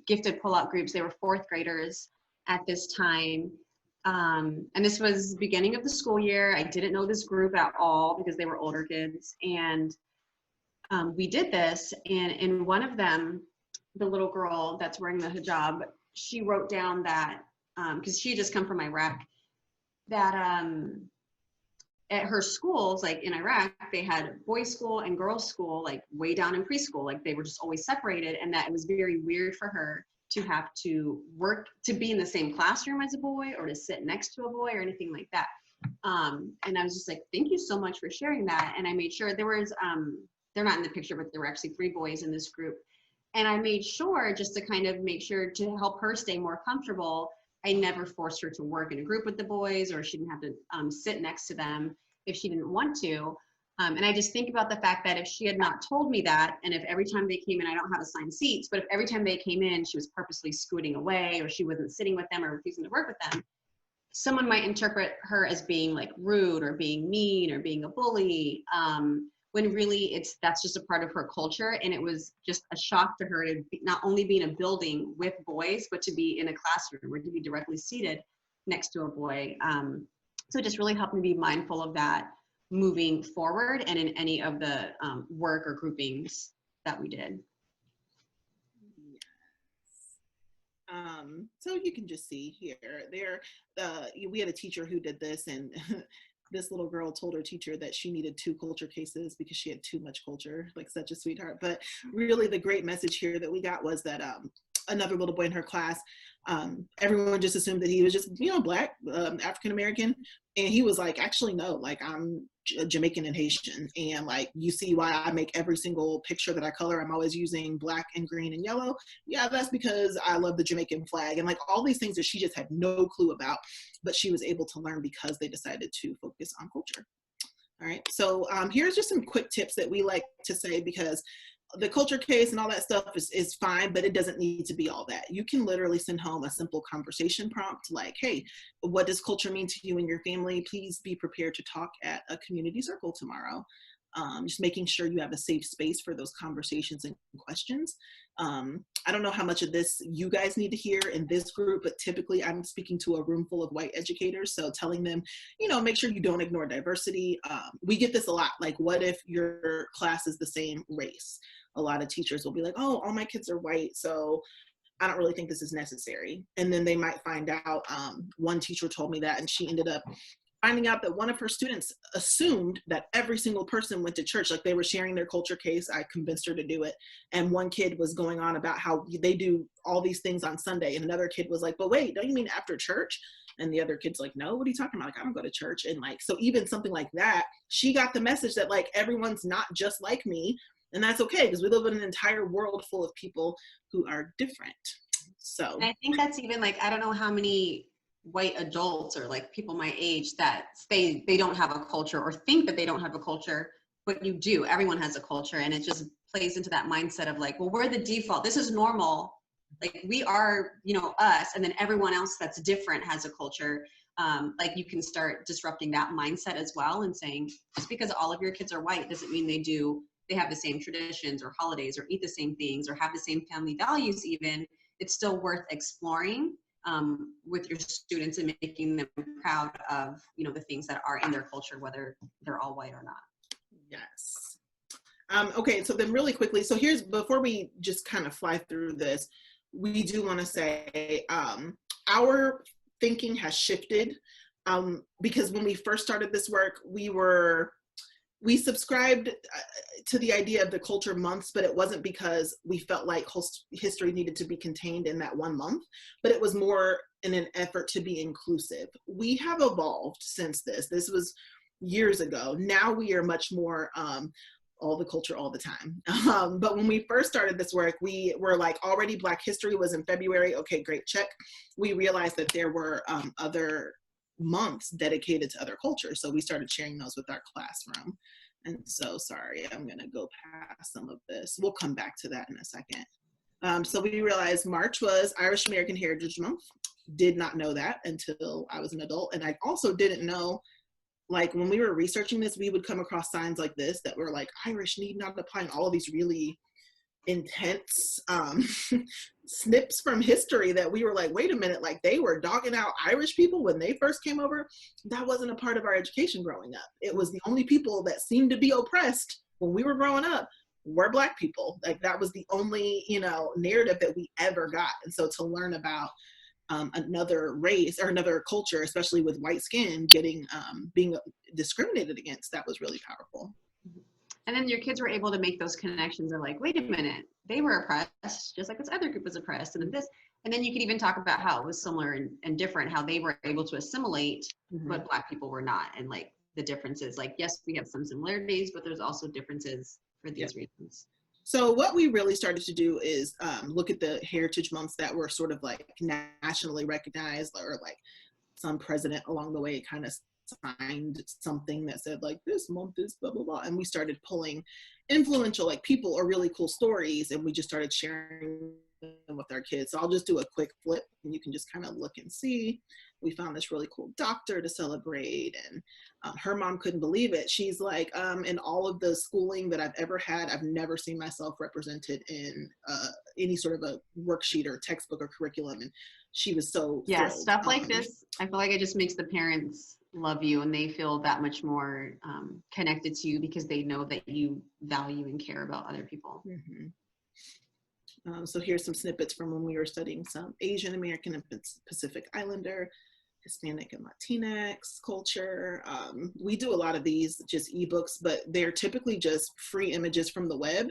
gifted pull-out groups. They were fourth graders at this time. And this was beginning of the school year. I didn't know this group at all because they were older kids. And we did this. And in one of them, the little girl that's wearing the hijab, she wrote down that, because she had just come from Iraq, that at her schools, like in Iraq, they had boys' school and girls' school, like way down in preschool. Like they were just always separated. And that it was very weird for her to have to work, to be in the same classroom as a boy or to sit next to a boy or anything like that. And I was just like, thank you so much for sharing that. And I made sure there was, they're not in the picture, but there were actually 3 boys in this group. And I made sure just to kind of make sure to help her stay more comfortable, I never forced her to work in a group with the boys, or she didn't have to sit next to them if she didn't want to. And I just think about the fact that if she had not told me that, and if every time they came in, I don't have assigned seats, but if every time they came in, she was purposely scooting away, or she wasn't sitting with them or refusing to work with them, someone might interpret her as being like rude or being mean or being a bully, when really that's just a part of her culture. And it was just a shock to her to not only be in a building with boys, but to be in a classroom or to be directly seated next to a boy. So it just really helped me be mindful of that moving forward and in any of the work or groupings that we did. So you can just see here, we had a teacher who did this, and this little girl told her teacher that she needed 2 culture cases because she had too much culture, like such a sweetheart. But really the great message here that we got was that another little boy in her class, everyone just assumed that he was just, Black, African-American. And he was like, actually, no, like I'm Jamaican and Haitian. And like, you see why I make every single picture that I color, I'm always using black and green and yellow. Yeah, that's because I love the Jamaican flag. And like all these things that she just had no clue about, but she was able to learn because they decided to focus on culture. All right, so here's just some quick tips that we like to say, because the culture case and all that stuff is fine, but it doesn't need to be all that. You can literally send home a simple conversation prompt like, hey, what does culture mean to you and your family? Please be prepared to talk at a community circle tomorrow. Just making sure you have a safe space for those conversations and questions. I don't know how much of this you guys need to hear in this group, but typically I'm speaking to a room full of white educators. So telling them, make sure you don't ignore diversity. We get this a lot. Like, what if your class is the same race? A lot of teachers will be like, oh, all my kids are white, so I don't really think this is necessary. And then they might find out, one teacher told me that, and she ended up finding out that one of her students assumed that every single person went to church. Like they were sharing their culture case. I convinced her to do it. And one kid was going on about how they do all these things on Sunday. And another kid was like, but wait, don't you mean after church? And the other kid's like, no, what are you talking about? Like, I don't go to church. And like, so even something like that, she got the message that like, everyone's not just like me. And that's okay, because we live in an entire world full of people who are different. So and I think that's even like, I don't know how many white adults or like people my age that they don't have a culture or think that they don't have a culture, but you do. Everyone has a culture, and it just plays into that mindset of like, well, we're the default. This is normal. Like we are, you know, us, and then everyone else that's different has a culture. Like you can start disrupting that mindset as well, and saying just because all of your kids are white doesn't mean they have the same traditions or holidays or eat the same things or have the same family values. Even it's still worth exploring with your students and making them proud of, you know, the things that are in their culture, whether they're all white or not. Yes. Okay, so then really quickly, so here's, before we just kind of fly through this, we do want to say our thinking has shifted because when we first started this work, we subscribed to the idea of the culture months, but it wasn't because we felt like history needed to be contained in that one month, but it was more in an effort to be inclusive. We have evolved since this. This was years ago. Now we are much more all the culture all the time. But when we first started this work, we were like, already Black History was in February. Okay, great, check. We realized that there were other months dedicated to other cultures. So we started sharing those with our classroom. And so, sorry, I'm gonna go past some of this. We'll come back to that in a second. So we realized March was Irish American Heritage Month. Did not know that until I was an adult. And I also didn't know, like when we were researching this, we would come across signs like this that were like, Irish need not apply, and all of these really intense snips from history that we were like, wait a minute, like they were dogging out Irish people when they first came over. That wasn't a part of our education growing up. It was the only people that seemed to be oppressed when we were growing up were Black people. Like that was the only, you know, narrative that we ever got. And so to learn about another race or another culture, especially with white skin, being discriminated against, that was really powerful. And then your kids were able to make those connections of like, wait a minute, they were oppressed just like this other group was oppressed, and then this. And then you could even talk about how it was similar and different, how they were able to assimilate, but Black people were not, and like the differences. Like, yes, we have some similarities, but there's also differences for these reasons. So what we really started to do is look at the heritage months that were sort of like nationally recognized, or like some president along the way kind of signed something that said like this month is blah blah blah, and we started pulling influential like people or really cool stories, and we just started sharing them with our kids. So I'll just do a quick flip and you can just kind of look and see. We found this really cool doctor to celebrate, and her mom couldn't believe it. She's like, in all of the schooling that I've ever had, I've never seen myself represented in any sort of a worksheet or textbook or curriculum, and she was so thrilled. Stuff like this, I feel like it just makes the parents love you, and they feel that much more connected to you because they know that you value and care about other people. So here's some snippets from when we were studying some Asian American and Pacific Islander, Hispanic and Latinx culture. We do a lot of these just ebooks, but they're typically just free images from the web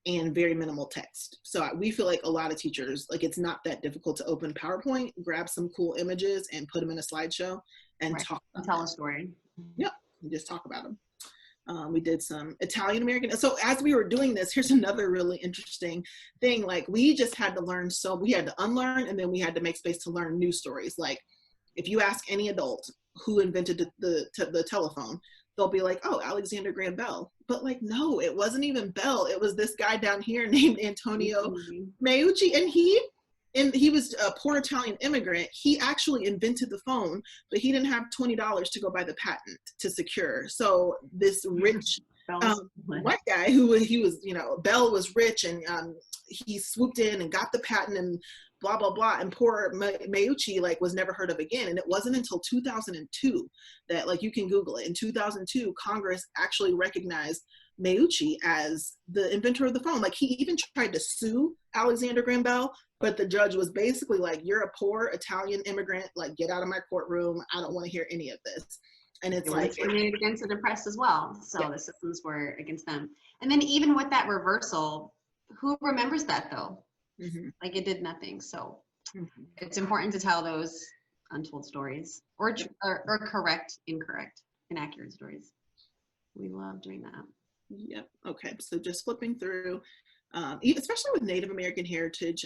and very minimal text. So we feel like a lot of teachers, like it's not that difficult to open PowerPoint, grab some cool images and put them in a slideshow and talk about tell a story. Yep, and just talk about them. We did some Italian American. So as we were doing this, here's another really interesting thing. Like we just had to learn, so we had to unlearn, and then we had to make space to learn new stories. Like if you ask any adult who invented the telephone, they'll be like, oh, Alexander Graham Bell. But like, no, it wasn't even Bell. It was this guy down here named Antonio Meucci. And he was a poor Italian immigrant. He actually invented the phone, but he didn't have $20 to go buy the patent to secure. So this rich white guy who he was, you know, Bell was rich, and he swooped in and got the patent and blah, blah, blah. And poor Meucci like was never heard of again. And it wasn't until 2002 that, like, you can Google it. In 2002, Congress actually recognized Meucci as the inventor of the phone. Like he even tried to sue Alexander Graham Bell, but the judge was basically like, you're a poor Italian immigrant, like get out of my courtroom. I don't want to hear any of this. And it's like discriminated against the oppressed as well. So the systems were against them. And then even with that reversal, who remembers that though? Like it did nothing. So it's important to tell those untold stories or correct, incorrect, inaccurate stories. We love doing that. Yep. Okay. So just flipping through, especially with Native American heritage,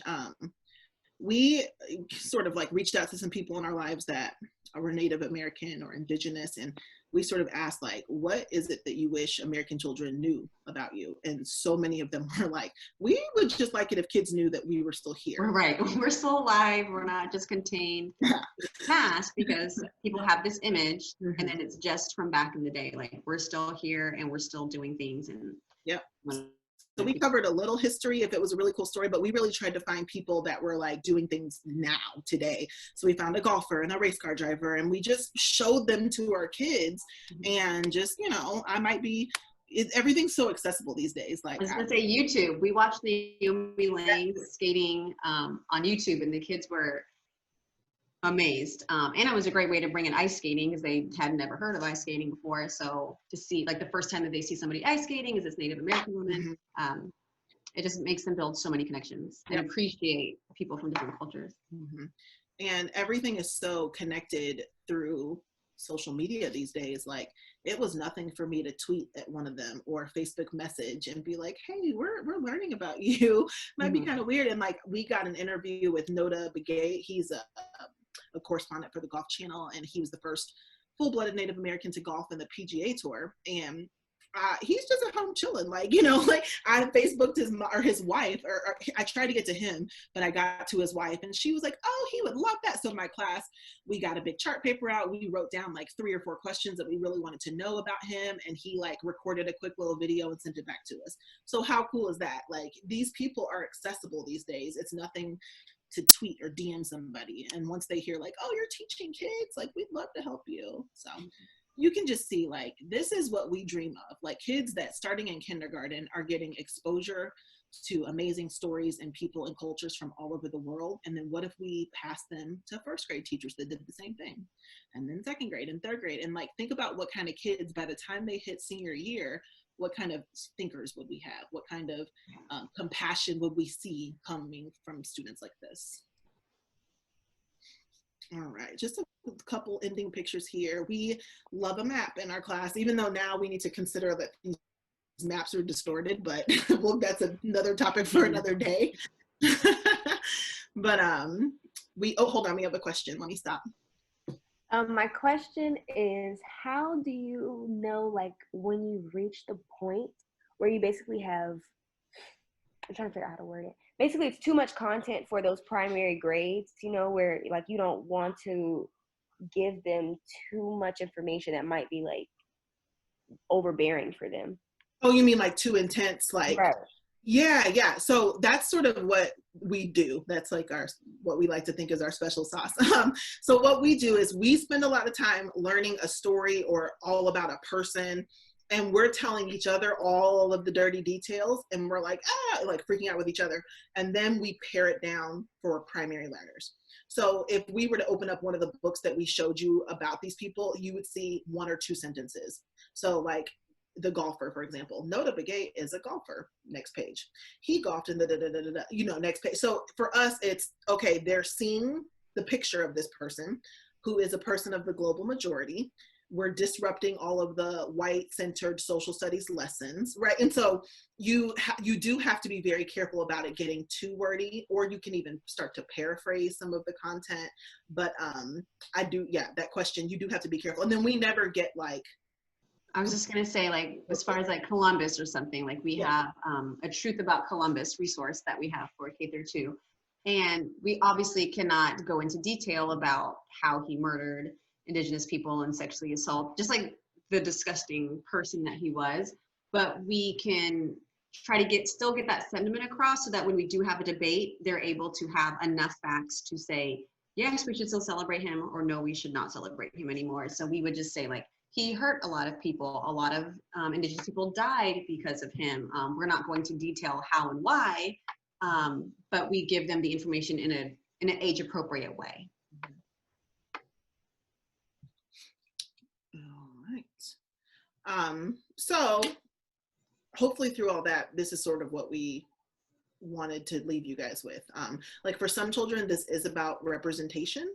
we sort of like reached out to some people in our lives that or Native American or Indigenous, and we sort of asked, like, what is it that you wish American children knew about you? And so many of them were like, we would just like it if kids knew that we were still here. Right, we're still alive, we're not just contained in the past, because people have this image and then it's just from back in the day, like we're still here and we're still doing things. And so we covered a little history if it was a really cool story, but we really tried to find people that were like doing things now, today. So we found a golfer and a race car driver, and we just showed them to our kids. And just, you know, everything's so accessible these days. Like, I was gonna say YouTube. We watched Naomi Lang skating on YouTube, and the kids were amazed. And it was a great way to bring in ice skating, because they had never heard of ice skating before. So to see, like, the first time that they see somebody ice skating is this Native American woman. It just makes them build so many connections and appreciate people from different cultures. And everything is so connected through social media these days. Like, it was nothing for me to tweet at one of them or Facebook message and be like, hey, we're learning about you. Might be kind of weird. And like, we got an interview with Nota Begay. He's a correspondent for the Golf Channel, and he was the first full-blooded Native American to golf in the PGA Tour. And he's just at home chilling, like, you know, like, I Facebooked his wife, or I tried to get to him, but I got to his wife, and she was like, oh, he would love that. So in my class, we got a big chart paper out. We wrote down like 3 or 4 questions that we really wanted to know about him, and he like recorded a quick little video and sent it back to us. So how cool is that? Like, these people are accessible these days. It's nothing to tweet or DM somebody, and once they hear like, oh, you're teaching kids, like, we'd love to help you. So you can just see, like, this is what we dream of, like, kids that starting in kindergarten are getting exposure to amazing stories and people and cultures from all over the world. And then what if we pass them to first grade teachers that did the same thing, and then second grade and third grade? And like, think about what kind of kids by the time they hit senior year, what kind of thinkers would we have? What kind of compassion would we see coming from students like this? All right, just a couple ending pictures here. We love a map in our class, even though now we need to consider that these maps are distorted, but well, that's another topic for another day. But hold on, we have a question. Let me stop. My question is, how do you know, like, when you reach the point where you basically have, I'm trying to figure out how to word it. Basically, it's too much content for those primary grades, you know, where like you don't want to give them too much information that might be like overbearing for them. Oh, you mean like too intense, like, right. Yeah. So that's sort of what we do. That's like what we like to think is our special sauce. So what we do is we spend a lot of time learning a story or all about a person, and we're telling each other all of the dirty details, and we're like, like freaking out with each other. And then we pare it down for primary learners. So if we were to open up one of the books that we showed you about these people, you would see 1 or 2 sentences. So like, the golfer, for example, Nota Begay is a golfer. Next page. He golfed in you know, next page. So for us, it's okay, they're seeing the picture of this person who is a person of the global majority. We're disrupting all of the white-centered social studies lessons, right? And so you do have to be very careful about it getting too wordy, or you can even start to paraphrase some of the content. But that question, you do have to be careful. And then we never get like, I was just going to say, like, as far as like Columbus or something, like we have a Truth About Columbus resource that we have for K-2. And we obviously cannot go into detail about how he murdered Indigenous people and sexually assault, just like the disgusting person that he was. But we can try to still get that sentiment across, so that when we do have a debate, they're able to have enough facts to say, yes, we should still celebrate him, or no, we should not celebrate him anymore. So we would just say, like, he hurt a lot of people. A lot of Indigenous people died because of him. We're not going to detail how and why, but we give them the information in an age-appropriate way. All right. So hopefully through all that, this is sort of what we wanted to leave you guys with. Like, for some children, this is about representation.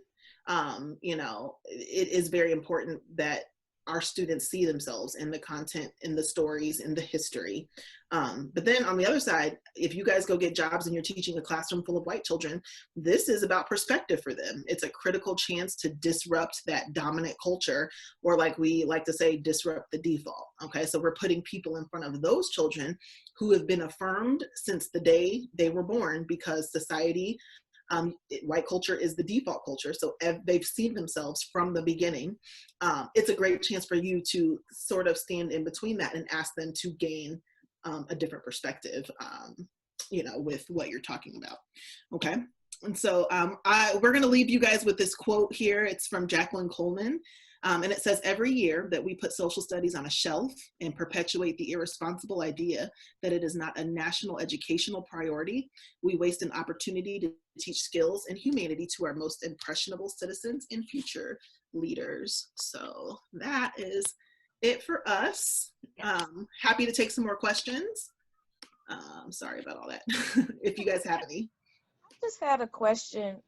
You know, it is very important that our students see themselves in the content, in the stories, in the history. But then on the other side, if you guys go get jobs and you're teaching a classroom full of white children, this is about perspective for them. It's a critical chance to disrupt that dominant culture, or like we like to say, disrupt the default. Okay, so we're putting people in front of those children who have been affirmed since the day they were born, because society, white culture is the default culture. So they've seen themselves from the beginning. It's a great chance for you to sort of stand in between that and ask them to gain a different perspective, you know, with what you're talking about. Okay. And so we're going to leave you guys with this quote here. It's from Jacqueline Coleman. And it says, every year that we put social studies on a shelf and perpetuate the irresponsible idea that it is not a national educational priority, we waste an opportunity to teach skills and humanity to our most impressionable citizens and future leaders. So that is it for us. Happy to take some more questions. Sorry about all that. If you guys have any. I just had a question.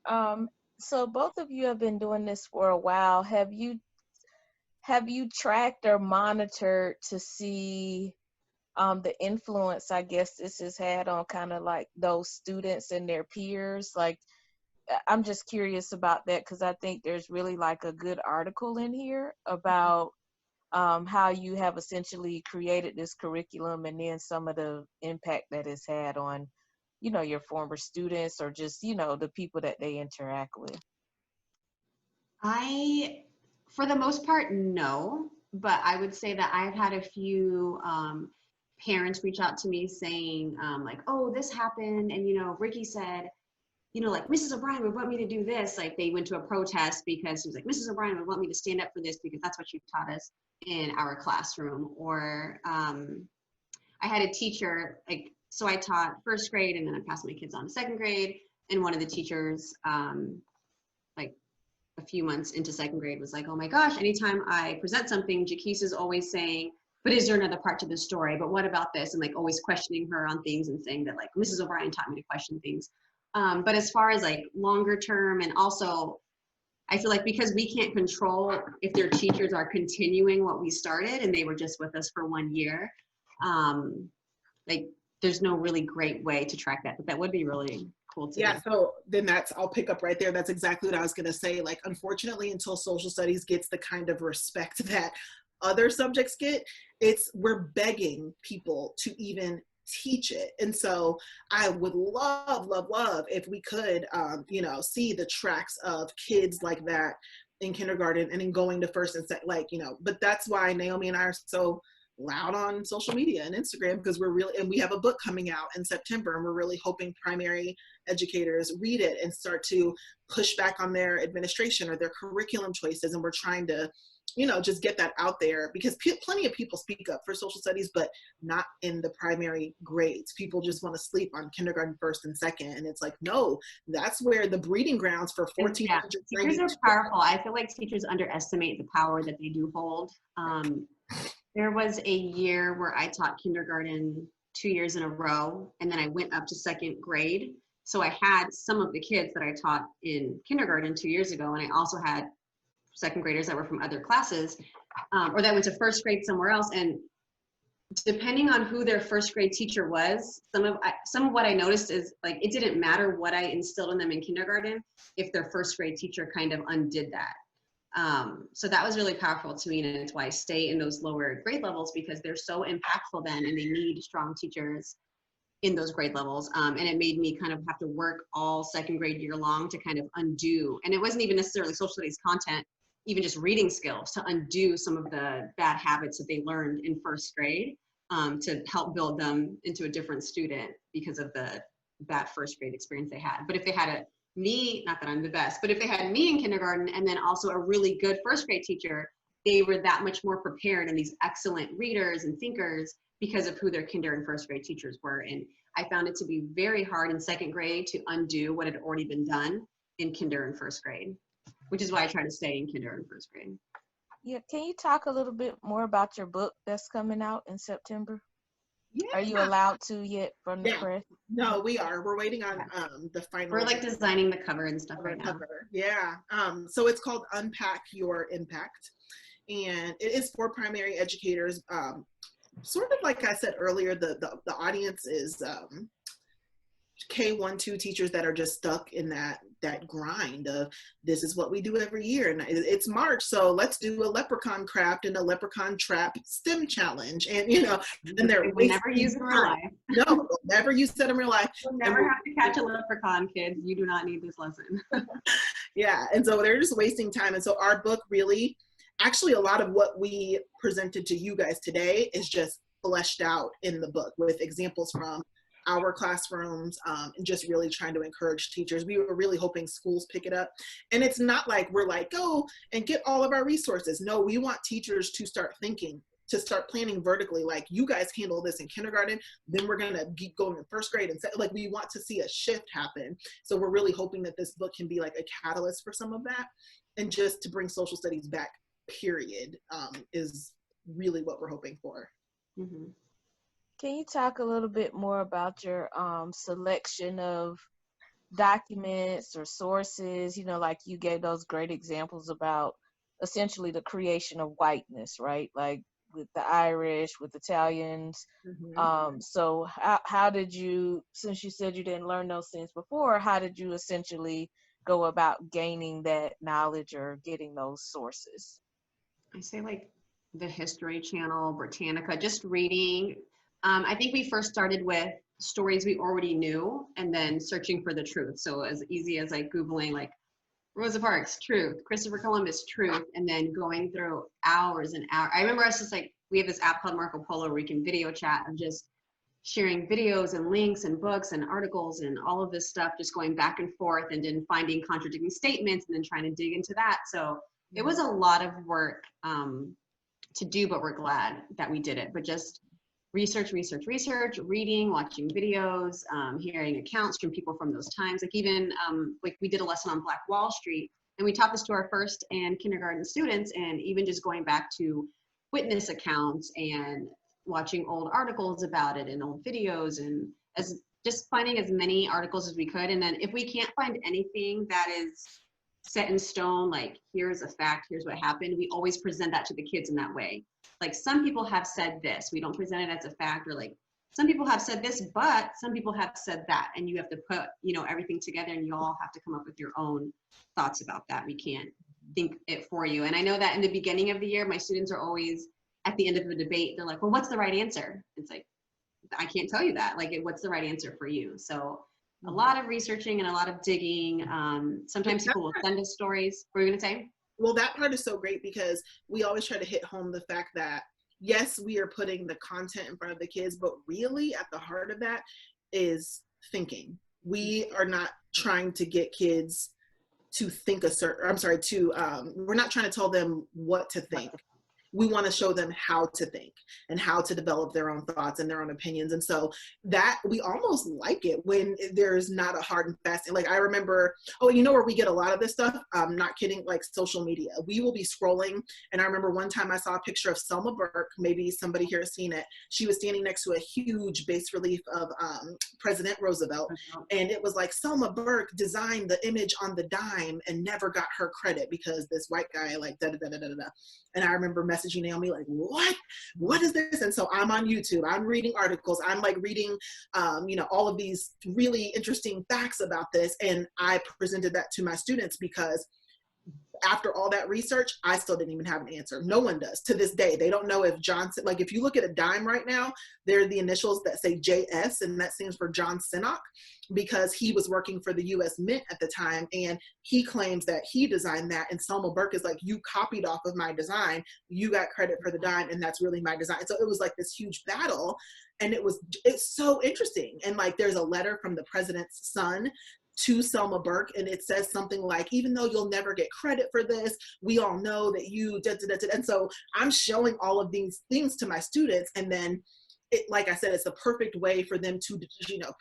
So both of you have been doing this for a while. Have you tracked or monitored to see the influence, I guess, this has had on kind of like those students and their peers? Like, I'm just curious about that, because I think there's really like a good article in here about how you have essentially created this curriculum, and then some of the impact that it's had on, you know, your former students, or just, you know, the people that they interact with. For the most part, no, but I would say that I've had a few parents reach out to me saying like, oh, this happened, and, you know, Ricky said, you know, like, Mrs. O'Brien would want me to do this. Like, they went to a protest because she was like, Mrs. O'Brien would want me to stand up for this because that's what she taught us in our classroom. Or I had a teacher, like, so I taught first grade, and then I passed my kids on to second grade, and one of the teachers, like, a few months into second grade was like, oh my gosh, anytime I present something, Jaquise is always saying, but is there another part to the story? But what about this? And like always questioning her on things and saying that like Mrs. O'Brien taught me to question things. But as far as like longer term, and also I feel like because we can't control if their teachers are continuing what we started and they were just with us for 1 year, like there's no really great way to track that, but that would be really cool to Yeah, do. so then I'll pick up right there. That's exactly what I was gonna say. Like, unfortunately, until social studies gets the kind of respect that other subjects get, we're begging people to even teach it. And so I would love if we could, you know, see the tracks of kids like that in kindergarten and in going to first and second, like, you know, but that's why Naomi and I are so loud on social media and Instagram, because and we have a book coming out in September, and we're really hoping primary educators read it and start to push back on their administration or their curriculum choices. And we're trying to, you know, just get that out there, because plenty of people speak up for social studies, but not in the primary grades. People just want to sleep on kindergarten, first and second. And it's like, no, that's where the breeding grounds for 1400 teachers are powerful. I feel like teachers underestimate the power that they do hold. There was a year where I taught kindergarten 2 years in a row, and then I went up to second grade. So I had some of the kids that I taught in kindergarten 2 years ago, and I also had second graders that were from other classes, or that went to first grade somewhere else. And depending on who their first grade teacher was, some of what I noticed is like, it didn't matter what I instilled in them in kindergarten if their first grade teacher kind of undid that. So that was really powerful to me, and it's why I stay in those lower grade levels, because they're so impactful then, and they need strong teachers in those grade levels. And it made me kind of have to work all second grade year long to kind of undo, and it wasn't even necessarily social studies content, even just reading skills, to undo some of the bad habits that they learned in first grade, to help build them into a different student because of the bad first grade experience they had. But if they had me, not that I'm the best, but if they had me in kindergarten and then also a really good first grade teacher, they were that much more prepared and these excellent readers and thinkers because of who their kinder and first grade teachers were. And I found it to be very hard in second grade to undo what had already been done in kinder and first grade, which is why I try to stay in kinder and first grade. Yeah, can you talk a little bit more about your book that's coming out in September? Yeah. Are you allowed to yet from the press? No, we are. We're waiting on the final. We're like designing the cover and stuff right now. Yeah. So it's called Unpack Your Impact. and it is for primary educators. Sort of like I said earlier, the audience is K-1-2 teachers that are just stuck in that grind of, this is what we do every year, and it's March, so let's do a leprechaun craft and a leprechaun trap STEM challenge, and and they're we'll never use it in real life. No, we'll never use that in real life. You'll never have to catch a leprechaun, kids. You do not need this lesson. Yeah, and so they're just wasting time. And so our book really, actually a lot of what we presented to you guys today is just fleshed out in the book with examples from our classrooms, and just really trying to encourage teachers. We were really hoping schools pick it up. And it's not like we're like, go and get all of our resources. No, we want teachers to start thinking, to start planning vertically, like, you guys handle this in kindergarten, then we're going to keep going in first grade. And like, we want to see a shift happen. So we're really hoping that this book can be like a catalyst for some of that. And just to bring social studies back, period, is really what we're hoping for. Mm-hmm. Can you talk a little bit more about your selection of documents or sources? Like you gave those great examples about essentially the creation of whiteness, right? Like with the Irish, with Italians. Mm-hmm. So how did you, since you said you didn't learn those things before, how did you essentially go about gaining that knowledge or getting those sources? I say like the History Channel, Britannica, just reading. I think we first started with stories we already knew and then searching for the truth. So as easy as like Googling like Rosa Parks, truth, Christopher Columbus, truth, and then going through hours and hours. I remember us just like, we have this app called Marco Polo where we can video chat of just sharing videos and links and books and articles and all of this stuff, just going back and forth and then finding contradicting statements and then trying to dig into that. So it was a lot of work to do, but we're glad that we did it. But just research, reading, watching videos, hearing accounts from people from those times. Like even like we did a lesson on Black Wall Street, and we taught this to our first and kindergarten students, and even just going back to witness accounts and watching old articles about it and old videos, and as just finding as many articles as we could. And then if we can't find anything that is set in stone, like here's a fact, here's what happened, we always present that to the kids in that way. Like, some people have said this, we don't present it as a fact, or like some people have said this, but some people have said that, and you have to put, you know, everything together, and you all have to come up with your own thoughts about that. We can't think it for you. And I know that in the beginning of the year, my students are always at the end of a debate, they're like, well, what's the right answer? It's like, I can't tell you that. Like, what's the right answer for you? So a lot of researching and a lot of digging. Sometimes people will send us stories. What were you gonna say? Well, that part is so great because we always try to hit home the fact that, yes, we are putting the content in front of the kids, but really at the heart of that is thinking. We are not trying to get kids to think we're not trying to tell them what to think. We want to show them how to think and how to develop their own thoughts and their own opinions. And so that, we almost like it when there's not a hard and fast. Like I remember, you know where we get a lot of this stuff? I'm not kidding, like social media. We will be scrolling. And I remember one time I saw a picture of Selma Burke. Maybe somebody here has seen it. She was standing next to a huge bas relief of President Roosevelt. And it was like, Selma Burke designed the image on the dime and never got her credit because this white guy like da-da-da-da-da-da. And I remember messaging Naomi like, what is this? And so I'm on YouTube, I'm reading articles, I'm like reading, all of these really interesting facts about this. And I presented that to my students because after all that research, I still didn't even have an answer. No one does to this day. They don't know if Johnson, like if you look at a dime right now, they're the initials that say JS, and that stands for John Sinnock, because he was working for the US Mint at the time, and he claims that he designed that, and Selma Burke is like, you copied off of my design, you got credit for the dime, and that's really my design. So it was like this huge battle, and it's so interesting. And like there's a letter from the president's son to Selma Burke, and it says something like, even though you'll never get credit for this, we all know that you and so I'm showing all of these things to my students, and then it, like I said, it's the perfect way for them to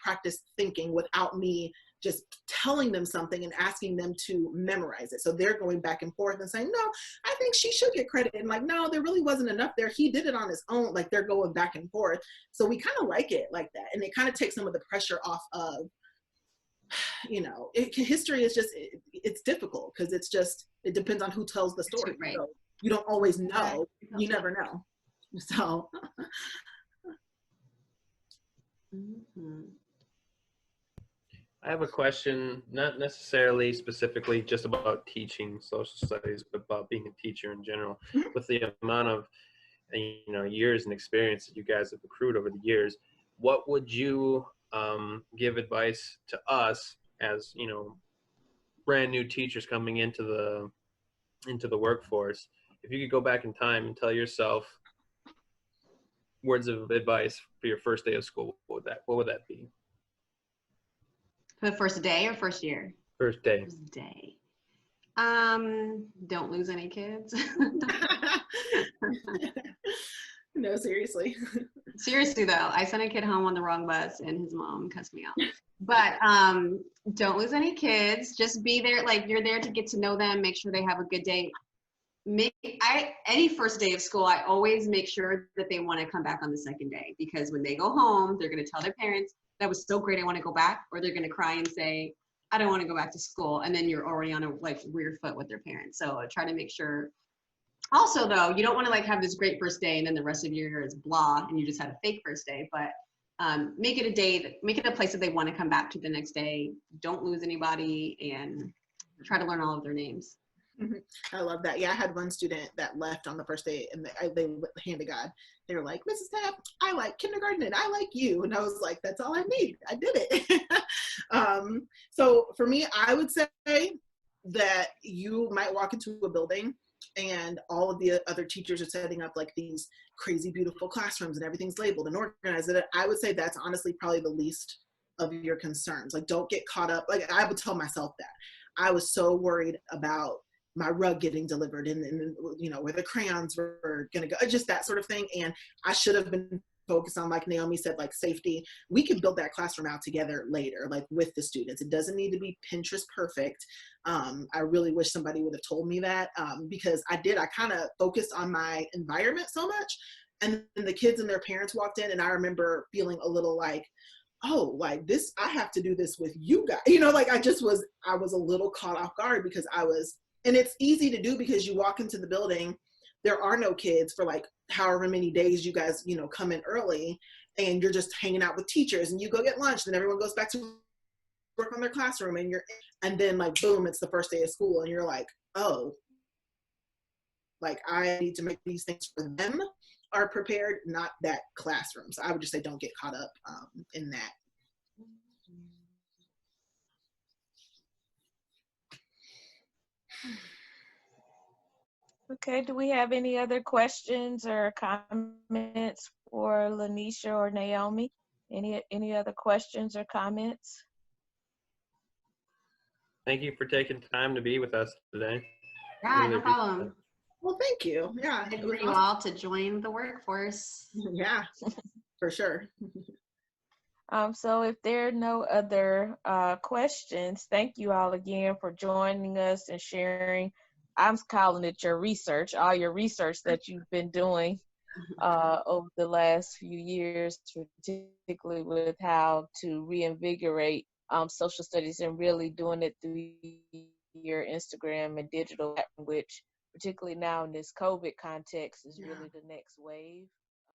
practice thinking without me just telling them something and asking them to memorize it. So they're going back and forth and saying, no, I think she should get credit, and like, no, there really wasn't enough there, he did it on his own. Like they're going back and forth. So we kind of like it like that, and it kind of takes some of the pressure off of, history is just, it's difficult because it depends on who tells the story. Right. So you don't always know. You never know. So. Mm-hmm. I have a question, not necessarily specifically just about teaching social studies, but about being a teacher in general. Mhm. With the amount of years and experience that you guys have accrued over the years, what would you give advice to us as brand new teachers coming into the workforce? If you could go back in time and tell yourself words of advice for your first day of school, what would that be? For the first day or first year? First day. First day. Don't lose any kids. No, seriously. Seriously though, I sent a kid home on the wrong bus and his mom cussed me out. But don't lose any kids. Just be there, like you're there to get to know them, make sure they have a good day. Any first day of school, I always make sure that they want to come back on the second day, because when they go home, they're going to tell their parents, that was so great, I want to go back, or they're going to cry and say, I don't want to go back to school, and then you're already on a weird foot with their parents. So I try to make sure. Also though, you don't want to have this great first day and then the rest of your year is blah and you just had a fake first day, but make it a place that they want to come back to the next day. Don't lose anybody and try to learn all of their names. I love that. Yeah, I had one student that left on the first day, and they went the hand of God. They were like, Mrs. Tabb, I like kindergarten and I like you. And I was like, that's all I need. I did it. So for me, I would say that you might walk into a building and all of the other teachers are setting up these crazy, beautiful classrooms and everything's labeled and organized. And I would say that's honestly probably the least of your concerns. Don't get caught up. I would tell myself that. I was so worried about my rug getting delivered and where the crayons were going to go, just that sort of thing. And I should have been focused on, like Naomi said, safety. We can build that classroom out together later, with the students. It doesn't need to be Pinterest perfect. I really wish somebody would have told me that, because I kind of focused on my environment so much. And then the kids and their parents walked in, and I remember feeling a little this, I have to do this with you guys. I was a little caught off guard because and it's easy to do because you walk into the building, there are no kids for however many days you guys, come in early, and you're just hanging out with teachers, and you go get lunch, then everyone goes back to work on their classroom, and then boom, it's the first day of school, and you're like, oh, I need to make these things for them are prepared, not that classroom. So I would just say don't get caught up in that. Okay, do we have any other questions or comments for LaNesha or Naomi? Any other questions or comments? Thank you for taking time to be with us today. Yeah, no problem. Well, thank you. Yeah. Good for you all to join the workforce. Yeah, for sure. So if there are no other questions, thank you all again for joining us and sharing. I'm calling it your research, all your research that you've been doing over the last few years, particularly with how to reinvigorate social studies and really doing it through your Instagram and digital, which particularly now in this COVID context is really the next wave.